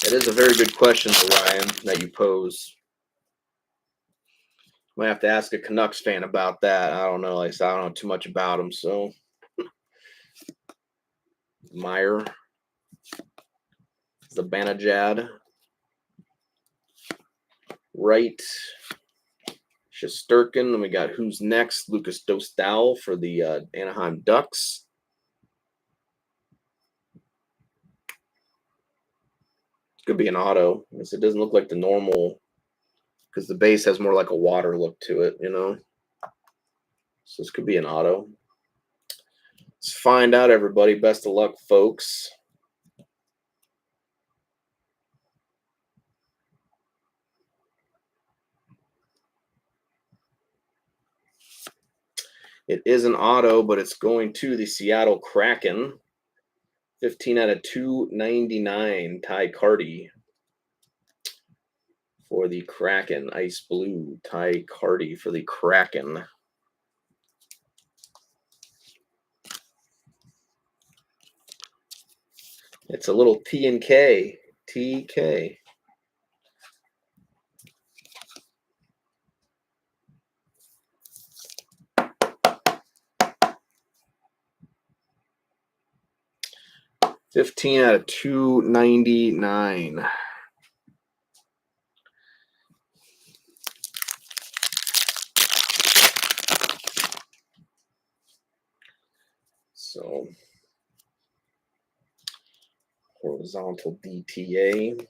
It is a very good question, Ryan, that you pose. Might have to ask a Canucks fan about that. I don't know. Like I said, I don't know too much about him. So, Meyer, Zibanejad, Wright, Shesterkin. Then we got who's next? Lucas Dostal for the Anaheim Ducks. Could be an auto. It doesn't look like the normal because the base has more like a water look to it, you know. So this could be an auto. Let's find out, everybody. Best of luck, folks. It is an auto, but it's going to the Seattle Kraken. 15 out of 299, Ty Carty. For the Kraken, ice blue, Ty Carty for the Kraken. It's a little T and K. TK. $15 out of $299. So horizontal DTA.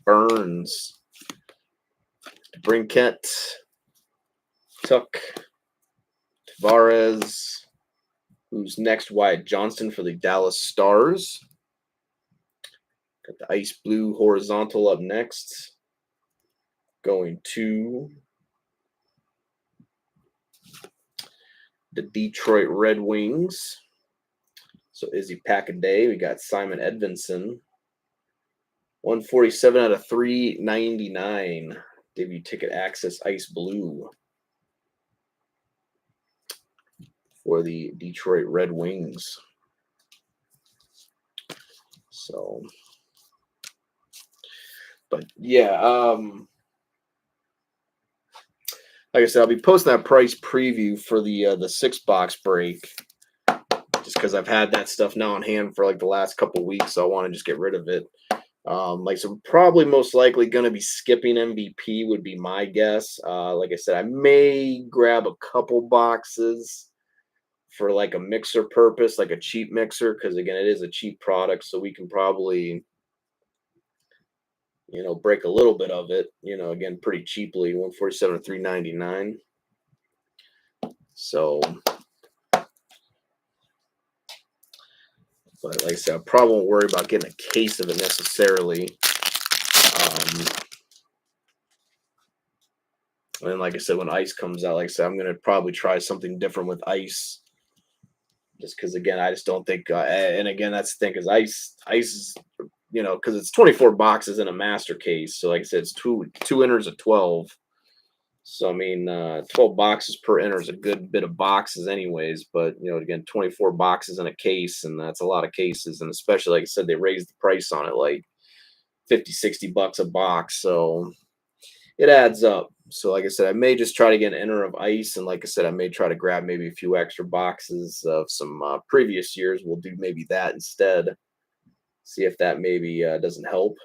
Burns. Brinkett. Tuck. Tavares. Who's next? Wyatt Johnston for the Dallas Stars. Got the ice blue horizontal up next. Going to the Detroit Red Wings. So Izzy Packaday. We got Simon Edvinsson. 147 out of 399. Debut ticket access ice blue for the Detroit Red Wings. So, but yeah, like I said, I'll be posting that price preview for the 6-box break, just because I've had that stuff now on hand for like the last couple weeks, so I want to just get rid of it. So probably most likely going to be skipping MVP would be my guess. Like I said, I may grab a couple boxes for like a mixer purpose, like a cheap mixer, because again, it is a cheap product, so we can probably, break a little bit of it, again, pretty cheaply, 147 to 399. So, but like I said, I probably won't worry about getting a case of it necessarily. And like I said, when ice comes out, like I said, I'm going to probably try something different with ice. Just because, again, I just don't think, and again, that's the thing, because ice is, because it's 24 boxes in a master case. So, like I said, it's two inners of 12. So, I mean, 12 boxes per inner is a good bit of boxes, anyways. But, again, 24 boxes in a case, and that's a lot of cases. And especially, like I said, they raised the price on it like 50, 60 bucks a box. So, it adds up. So, like I said, I may just try to get an inner of ice, and like I said, I may try to grab maybe a few extra boxes of some previous years. We'll do maybe that instead. See if that maybe doesn't help.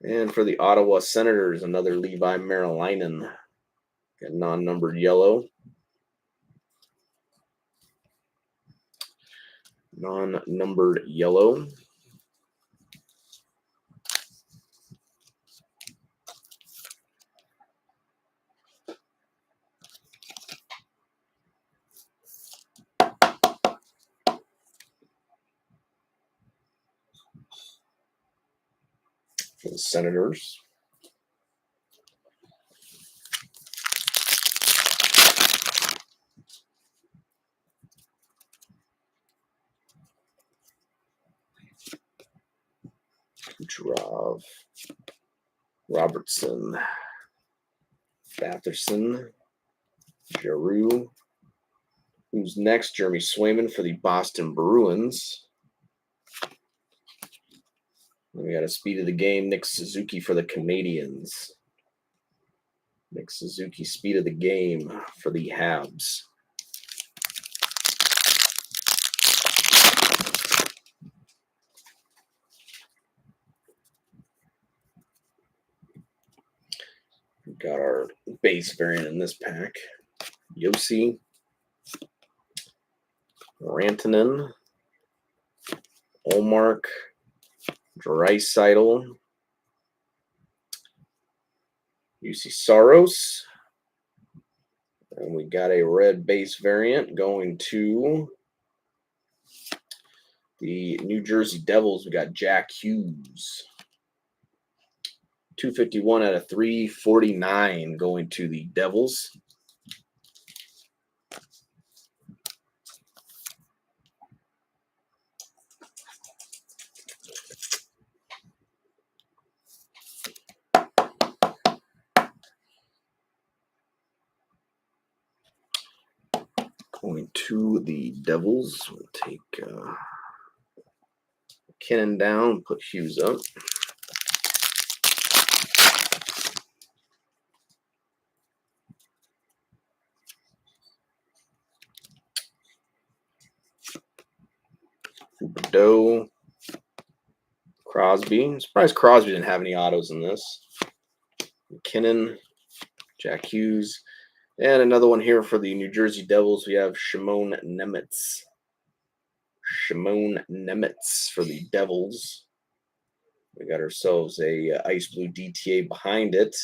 And for the Ottawa Senators, another Levi Marilinen, got non-numbered yellow. Non-numbered yellow. For the Senators. Kucherov, Robertson, Batherson, Giroux. Who's next? Jeremy Swayman for the Boston Bruins. We got a speed of the game, Nick Suzuki for the Canadiens. Nick Suzuki, speed of the game for the Habs. We've got our base variant in this pack. Yossi, Rantanen, Olmark, Draisaitl, UC Saros. And we got a red base variant going to the New Jersey Devils. We got Jack Hughes. 251 out of 349 going to the Devils. Going to the Devils. We'll take McKinnon down, put Hughes up. Doe, Crosby. I'm surprised Crosby didn't have any autos in this. McKinnon, Jack Hughes. And another one here for the New Jersey Devils. We have Shimon Nemitz. Shimon Nemitz for the Devils. We got ourselves a ice blue DTA behind it.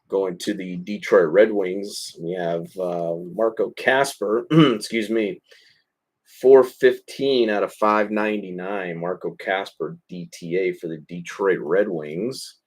Going to the Detroit Red Wings, we have Marco Casper. Excuse me. 415 out of 599. Marco Casper DTA for the Detroit Red Wings.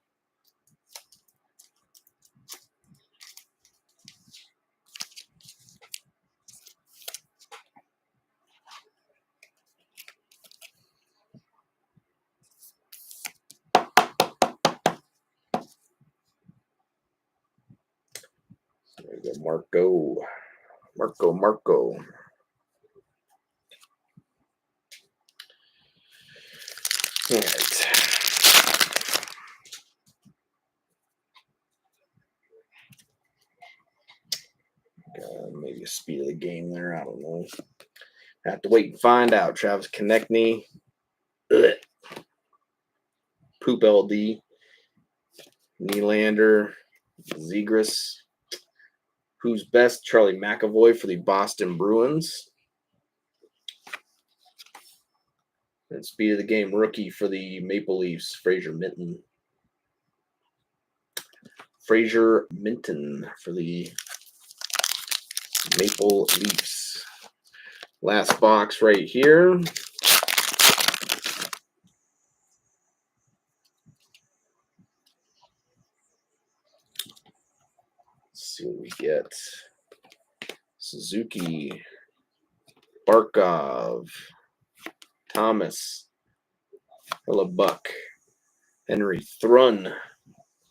There we go, Marco. All right. Maybe a speed of the game there. I don't know. Have to wait and find out. Travis Konechny. Poop LD. Nylander. Zegras. Who's best? Charlie McAvoy for the Boston Bruins. And speed of the game rookie for the Maple Leafs, Fraser Minten. Fraser Minten for the Maple Leafs. Last box right here. Let's see what we get. Suzuki, Barkov, Thomas, Hellebuyck, Henry Thrun,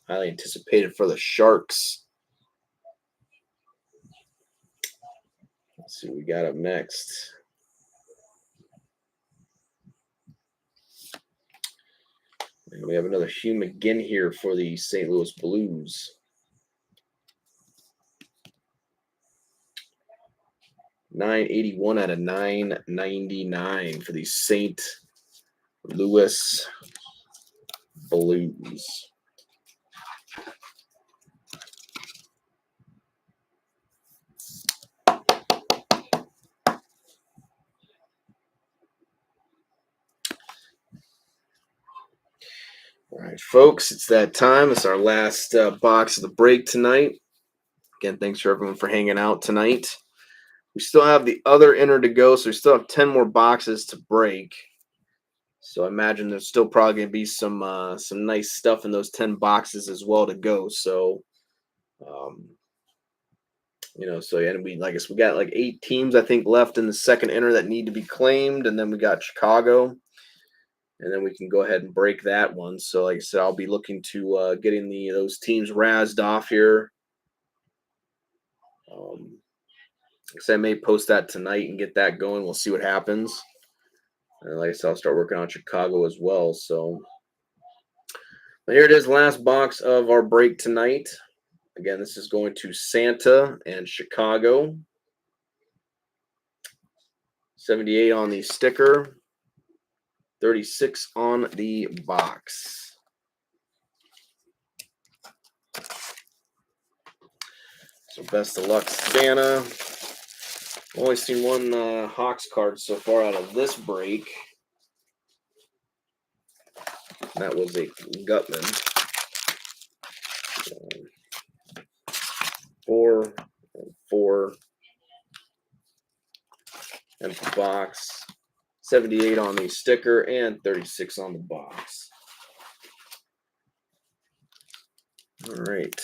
highly anticipated for the Sharks. Let's see what we got up next. And we have another Hugh McGinn here for the St. Louis Blues. $981 out of $999 for the St. Louis Blues. All right, folks, it's that time. It's our last box of the break tonight. Again, thanks for everyone for hanging out tonight. We still have the other inner to go, so we still have 10 more boxes to break. So I imagine there's still probably going to be some nice stuff in those 10 boxes as well to go. So, and we got like 8 teams I think left in the second inner that need to be claimed, and then we got Chicago. And then we can go ahead and break that one. So, like I said, I'll be looking to getting those teams razzed off here. Like I said, I may post that tonight and get that going. We'll see what happens. And like I said, I'll start working on Chicago as well. So, but here it is, last box of our break tonight. Again, this is going to Santa and Chicago. 78 on the sticker. 36 on the box. So best of luck, Santa. Only seen one Hawks card so far out of this break. That was a Gutman. 4 and 4. Empty box. 78 on the sticker and 36 on the box. All right.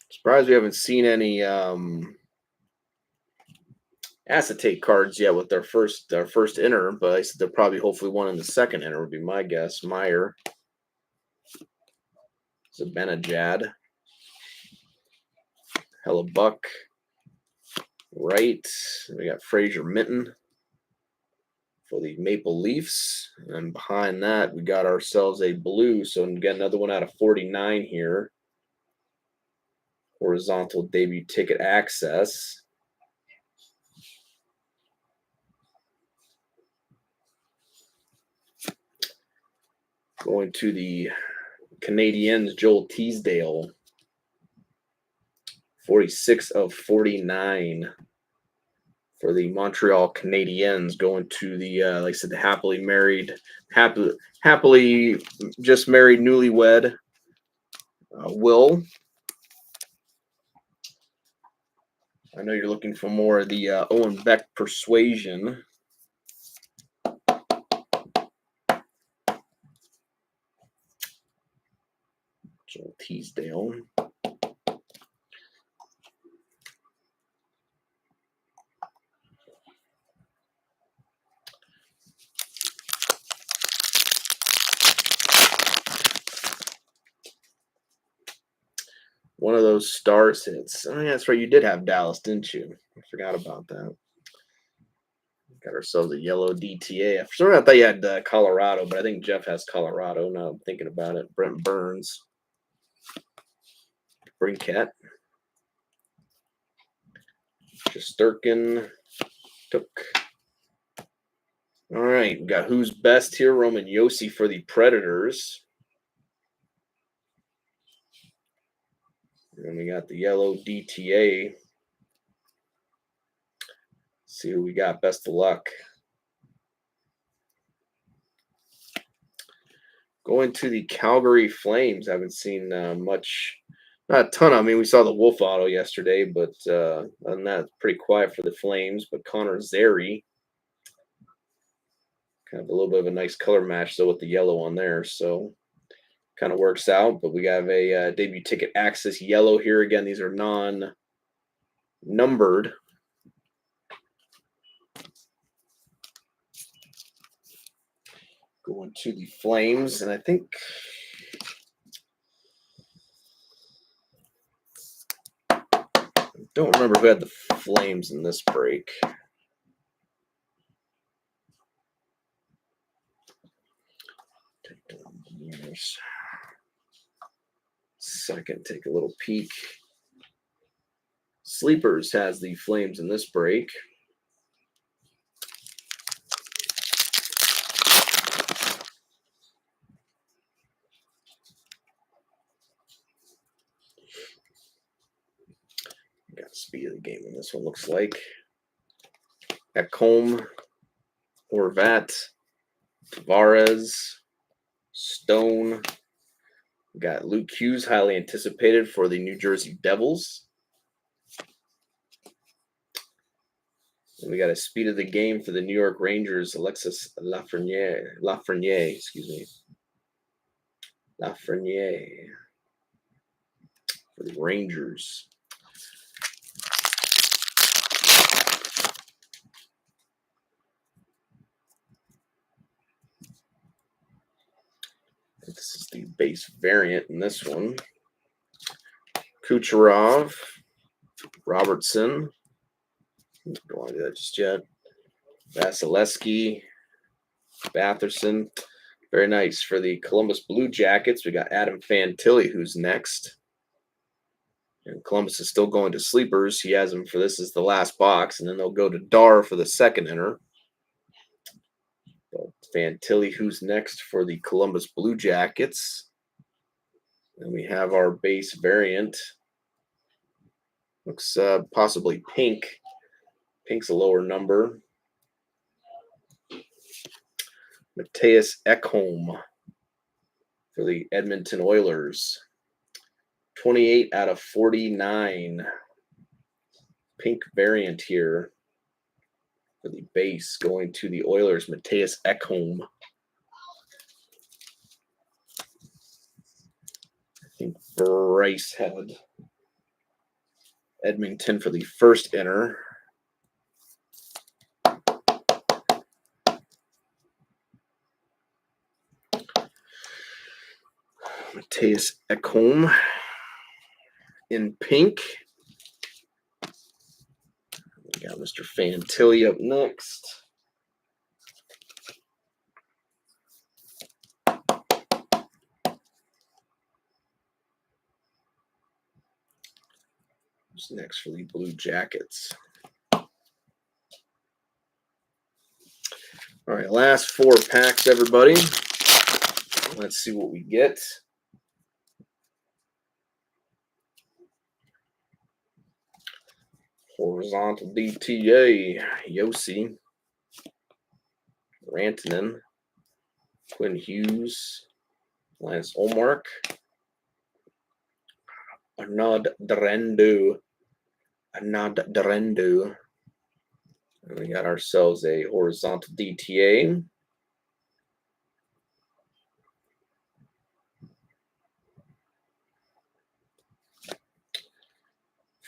Surprised we haven't seen any acetate cards yet with our first inner, but I said there'll probably hopefully one in the second inner would be my guess. Meyer. Zibanejad. Hellebuyck. Right. We got Fraser Minten for the Maple Leafs. And behind that, we got ourselves a blue. So we got another one out of 49 here. Horizontal debut ticket access. Going to the Canadiens, Joel Teasdale. 46 of 49 for the Montreal Canadiens, going to the like I said, the happily just married newlywed Will. I know you're looking for more of the Owen Beck persuasion. Joel Teasdale. One of those stars hits. Oh, yeah, that's right. You did have Dallas, didn't you? I forgot about that. Got ourselves a yellow DTA. For some reason, I thought you had Colorado, but I think Jeff has Colorado. Now I'm thinking about it. Brent Burns. Brinkett. Shesterkin. Took. All right. We got who's best here. Roman Josi for the Predators. And we got the yellow DTA. See who we got. Best of luck. Going to the Calgary Flames. I haven't seen much, not a ton. I mean, we saw the Wolf auto yesterday, but other than that, it's pretty quiet for the Flames. But Connor Zary, kind of a little bit of a nice color match, though, with the yellow on there. So kind of works out. But we have a debut ticket access yellow here. Again, these are non-numbered. Going to the Flames, and I think I don't remember who had the Flames in this break. Second, take a little peek. Sleepers has the Flames in this break. Got speed of the game in this one, looks like. Ekholm, Horvat, Tavares, Stone. We got Luke Hughes, highly anticipated for the New Jersey Devils. And we got a speed of the game for the New York Rangers, Alexis Lafreniere, Lafreniere for the Rangers. This is the base variant in this one. Kucherov, Robertson. Don't want to do that just yet. Vasilevsky, Batherson. Very nice. For the Columbus Blue Jackets, we got Adam Fantilli, who's next. And Columbus is still going to sleepers. He has them for this is the last box, and then they'll go to Dar for the second inner. So Fantilli, who's next for the Columbus Blue Jackets. And we have our base variant. Looks possibly pink. Pink's a lower number. Mattias Ekholm for the Edmonton Oilers. 28 out of 49. Pink variant here for the base going to the Oilers. Mattias Ekholm. I think Bryce had Edmonton for the first inner. Mattias Ekholm in pink. We got Mr. Fantilli up next. Who's next for the Blue Jackets? All right, last 4 packs, everybody. Let's see what we get. Horizontal DTA, Yossi, Rantanen, Quinn Hughes, Lance Olmark, Arnaud Durandeau. And we got ourselves a horizontal DTA.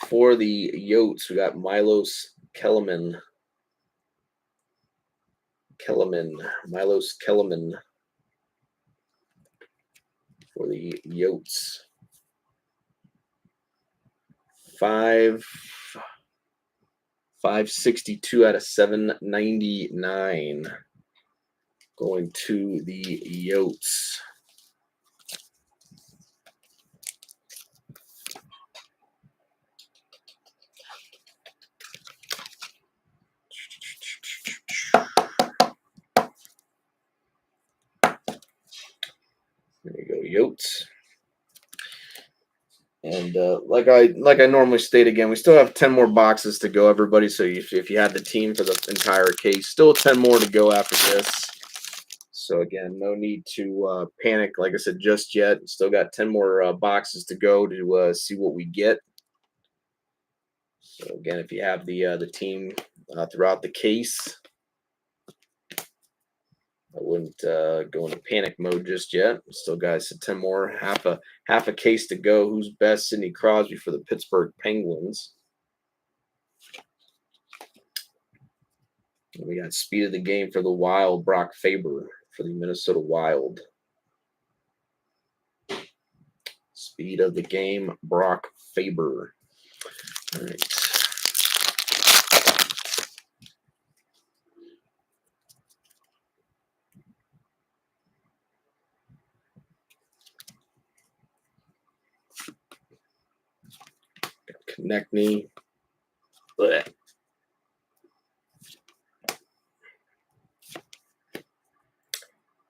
For the Yotes, we got Milos Kellerman. Milos Kellerman for the Yotes. 562 out of 799 going to the Yotes. There you go, Yotes. And And like I normally state again, we still have 10 more boxes to go, everybody. So if you had the team for the entire case, still 10 more to go after this. So again, no need to panic, like I said, just yet. Still got 10 more boxes to go to see what we get. So again, if you have the team throughout the case, I wouldn't go into panic mode just yet. Still got 10 more, half a case to go. Who's best? Sidney Crosby for the Pittsburgh Penguins. And we got speed of the game for the Wild, Brock Faber for the Minnesota Wild. Speed of the game, Brock Faber. All right. Konechny. Blech.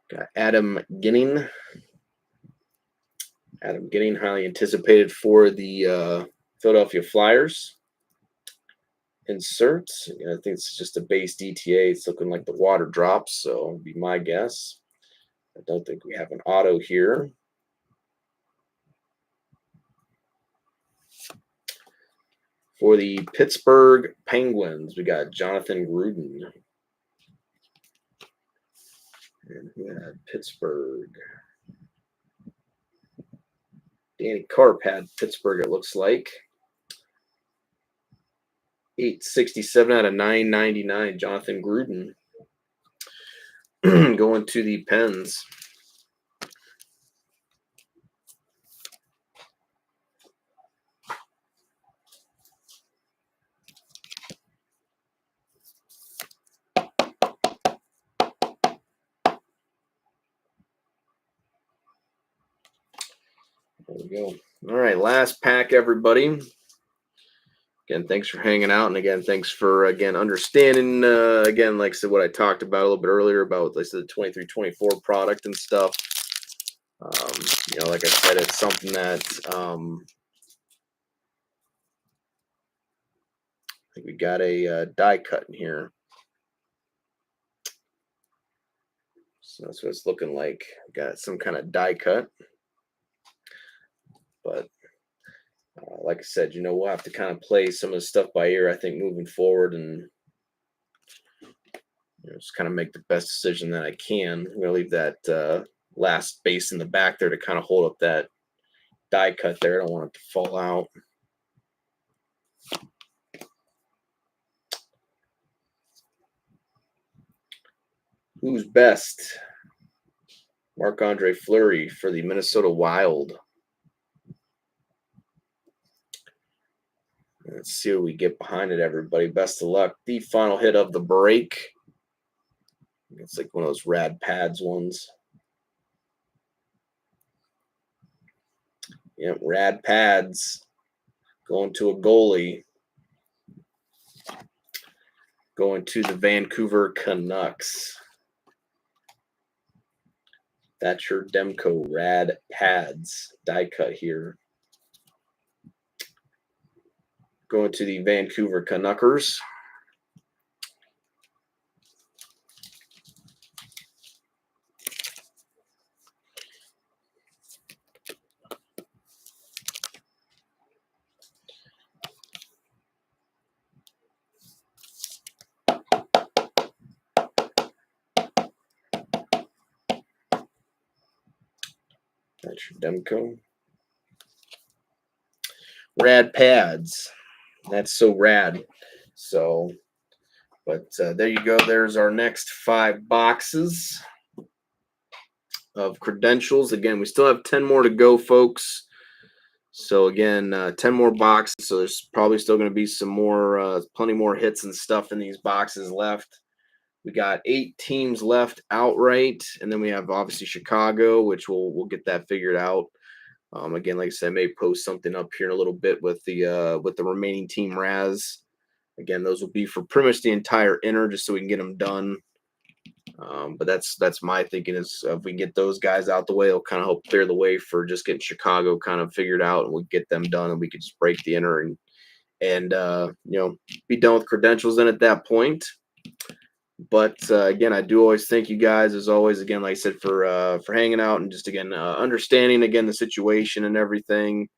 Got Adam Ginning. Adam Ginning, highly anticipated for the Philadelphia Flyers. Insert. I think it's just a base DTA. It's looking like the water drops, so it'll be my guess. I don't think we have an auto here. For the Pittsburgh Penguins, we got Jonathan Gruden. And we had Pittsburgh. Danny Carp had Pittsburgh, it looks like. 867 out of 999, Jonathan Gruden. Going to the Pens. There we go. All right, last pack, everybody. Again, thanks for hanging out, and again, thanks for understanding. Again, like I said, what I talked about a little bit earlier about, like I said, the 23-24 product and stuff. Like I said, it's something that I think we got a die cut in here. So that's what it's looking like. Got some kind of die cut. But like I said, we'll have to kind of play some of the stuff by ear, I think, moving forward, and just kind of make the best decision that I can. I'm going to leave that last space in the back there to kind of hold up that die cut there. I don't want it to fall out. Who's best? Marc-Andre Fleury for the Minnesota Wild. Let's see what we get behind it, everybody. Best of luck. The final hit of the break. It's like one of those rad pads ones. Yep, rad pads. Going to a goalie. Going to the Vancouver Canucks. Thatcher Demko rad pads. Die cut here. Going to the Vancouver Canuckers. Thatcher Demko. Rad pads. That's so rad. So, but there you go. There's our next 5 boxes of credentials. Again, we still have 10 more to go, folks. So again, 10 more boxes. So there's probably still going to be some more, plenty more hits and stuff in these boxes left. We got 8 teams left outright, and then we have obviously Chicago, which we'll get that figured out. Again, like I said, I may post something up here in a little bit with the remaining team Raz. Again, those will be for pretty much the entire inner, just so we can get them done. But that's my thinking is if we get those guys out the way, it'll kind of help clear the way for just getting Chicago kind of figured out, and we'll get them done, and we could just break the inner and be done with credentials then at that point. But again, I do always thank you guys as always. Again, like I said, for hanging out and just again understanding again the situation and everything.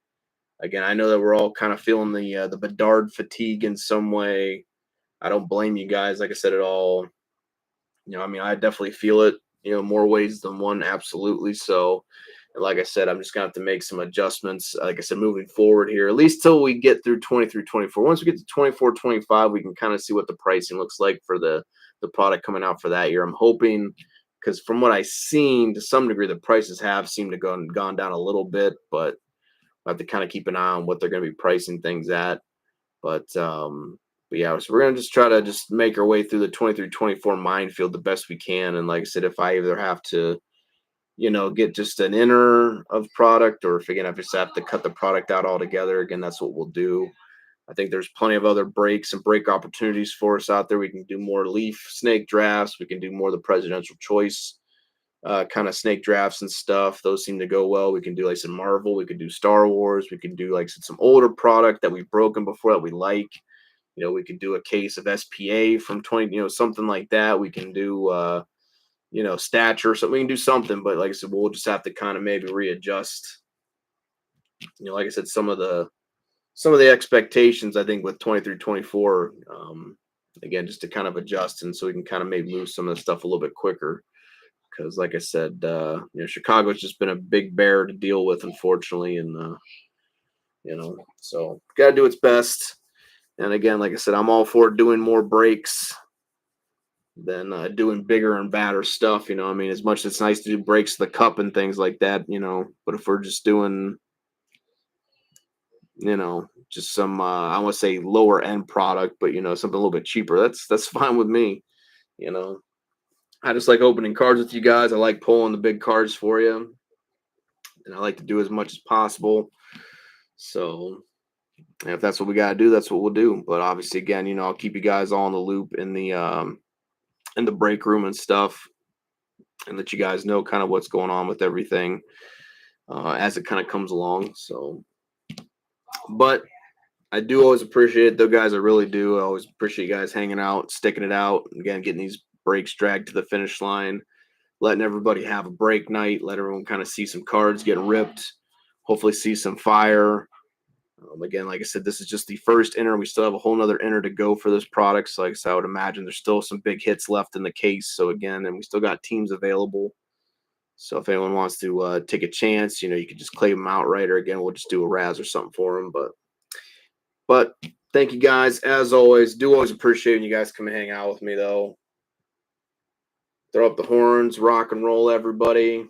Again, I know that we're all kind of feeling the Bedard fatigue in some way. I don't blame you guys, like I said, at all. I mean, I definitely feel it. More ways than one, absolutely. So, and like I said, I'm just gonna have to make some adjustments. Like I said, moving forward here, at least till we get through 23, 24. Once we get to 24, 25, we can kind of see what the pricing looks like for the product coming out for that year. I'm hoping because from what I've seen, to some degree, the prices have seemed to gone down a little bit, but I have to kind of keep an eye on what they're going to be pricing things at. But yeah, so we're gonna just try to just make our way through the 23-24 minefield the best we can. And like I said, if I either have to, get just an inner of product, or if again I just have to cut the product out altogether, again, that's what we'll do. I think there's plenty of other breaks and break opportunities for us out there. We can do more leaf snake drafts. We can do more of the presidential choice kind of snake drafts and stuff. Those seem to go well. We can do like some Marvel. We could do Star Wars. We can do like some older product that we've broken before that we like. We could do a case of SPA from 20, something like that. We can do, stature. So we can do something, but like I said, we'll just have to kind of maybe readjust. Like I said, some of the expectations, I think with 23, 24, again, just to kind of adjust. And so we can kind of maybe move some of the stuff a little bit quicker. Because like I said, Chicago's just been a big bear to deal with, unfortunately. And, so got to do its best. And again, like I said, I'm all for doing more breaks than doing bigger and badder stuff. I mean, as much as it's nice to do breaks to the cup and things like that, but if we're just doing, just some, I want to say lower end product, but, something a little bit cheaper, that's fine with me. You know, I just like opening cards with you guys. I like pulling the big cards for you, and I like to do as much as possible. So, if that's what we got to do, that's what we'll do. But obviously, again, I'll keep you guys all in the loop in the break room and stuff, and let you guys know kind of what's going on with everything as it kind of comes along. So, but I do always appreciate it, though, guys. I really do. I always appreciate you guys hanging out, sticking it out, again, getting these breaks dragged to the finish line, letting everybody have a break night, let everyone kind of see some cards get ripped, hopefully see some fire. Again, like I said, this is just the first inner. We still have a whole nother inner to go for this product. So, like I said, I would imagine there's still some big hits left in the case. So, again, and we still got teams available. So, if anyone wants to take a chance, you could just claim them outright, or again, we'll just do a Raz or something for them. But thank you guys as always. Do always appreciate when you guys come and hang out with me, though. Throw up the horns, rock and roll, everybody.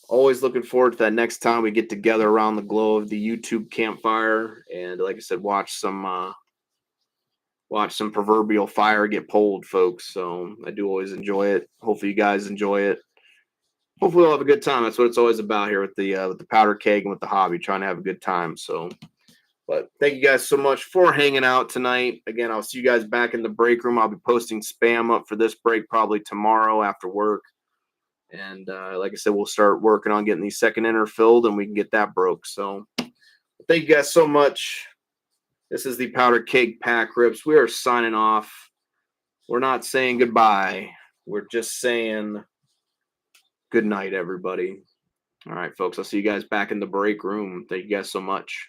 Always looking forward to that next time we get together around the glow of the YouTube campfire, and like I said, watch some proverbial fire get pulled, folks. So I do always enjoy it. Hopefully you guys enjoy it. Hopefully we'll have a good time. That's what it's always about here with the powder keg and with the hobby, trying to have a good time. So, but thank you guys so much for hanging out tonight. Again, I'll see you guys back in the break room. I'll be posting spam up for this break probably tomorrow after work. And like I said, we'll start working on getting the second inner filled, and we can get that broke. So thank you guys so much. This is the Powder Keg Pack Rips. We are signing off. We're not saying goodbye. We're just saying good night, everybody. All right, folks. I'll see you guys back in the break room. Thank you guys so much.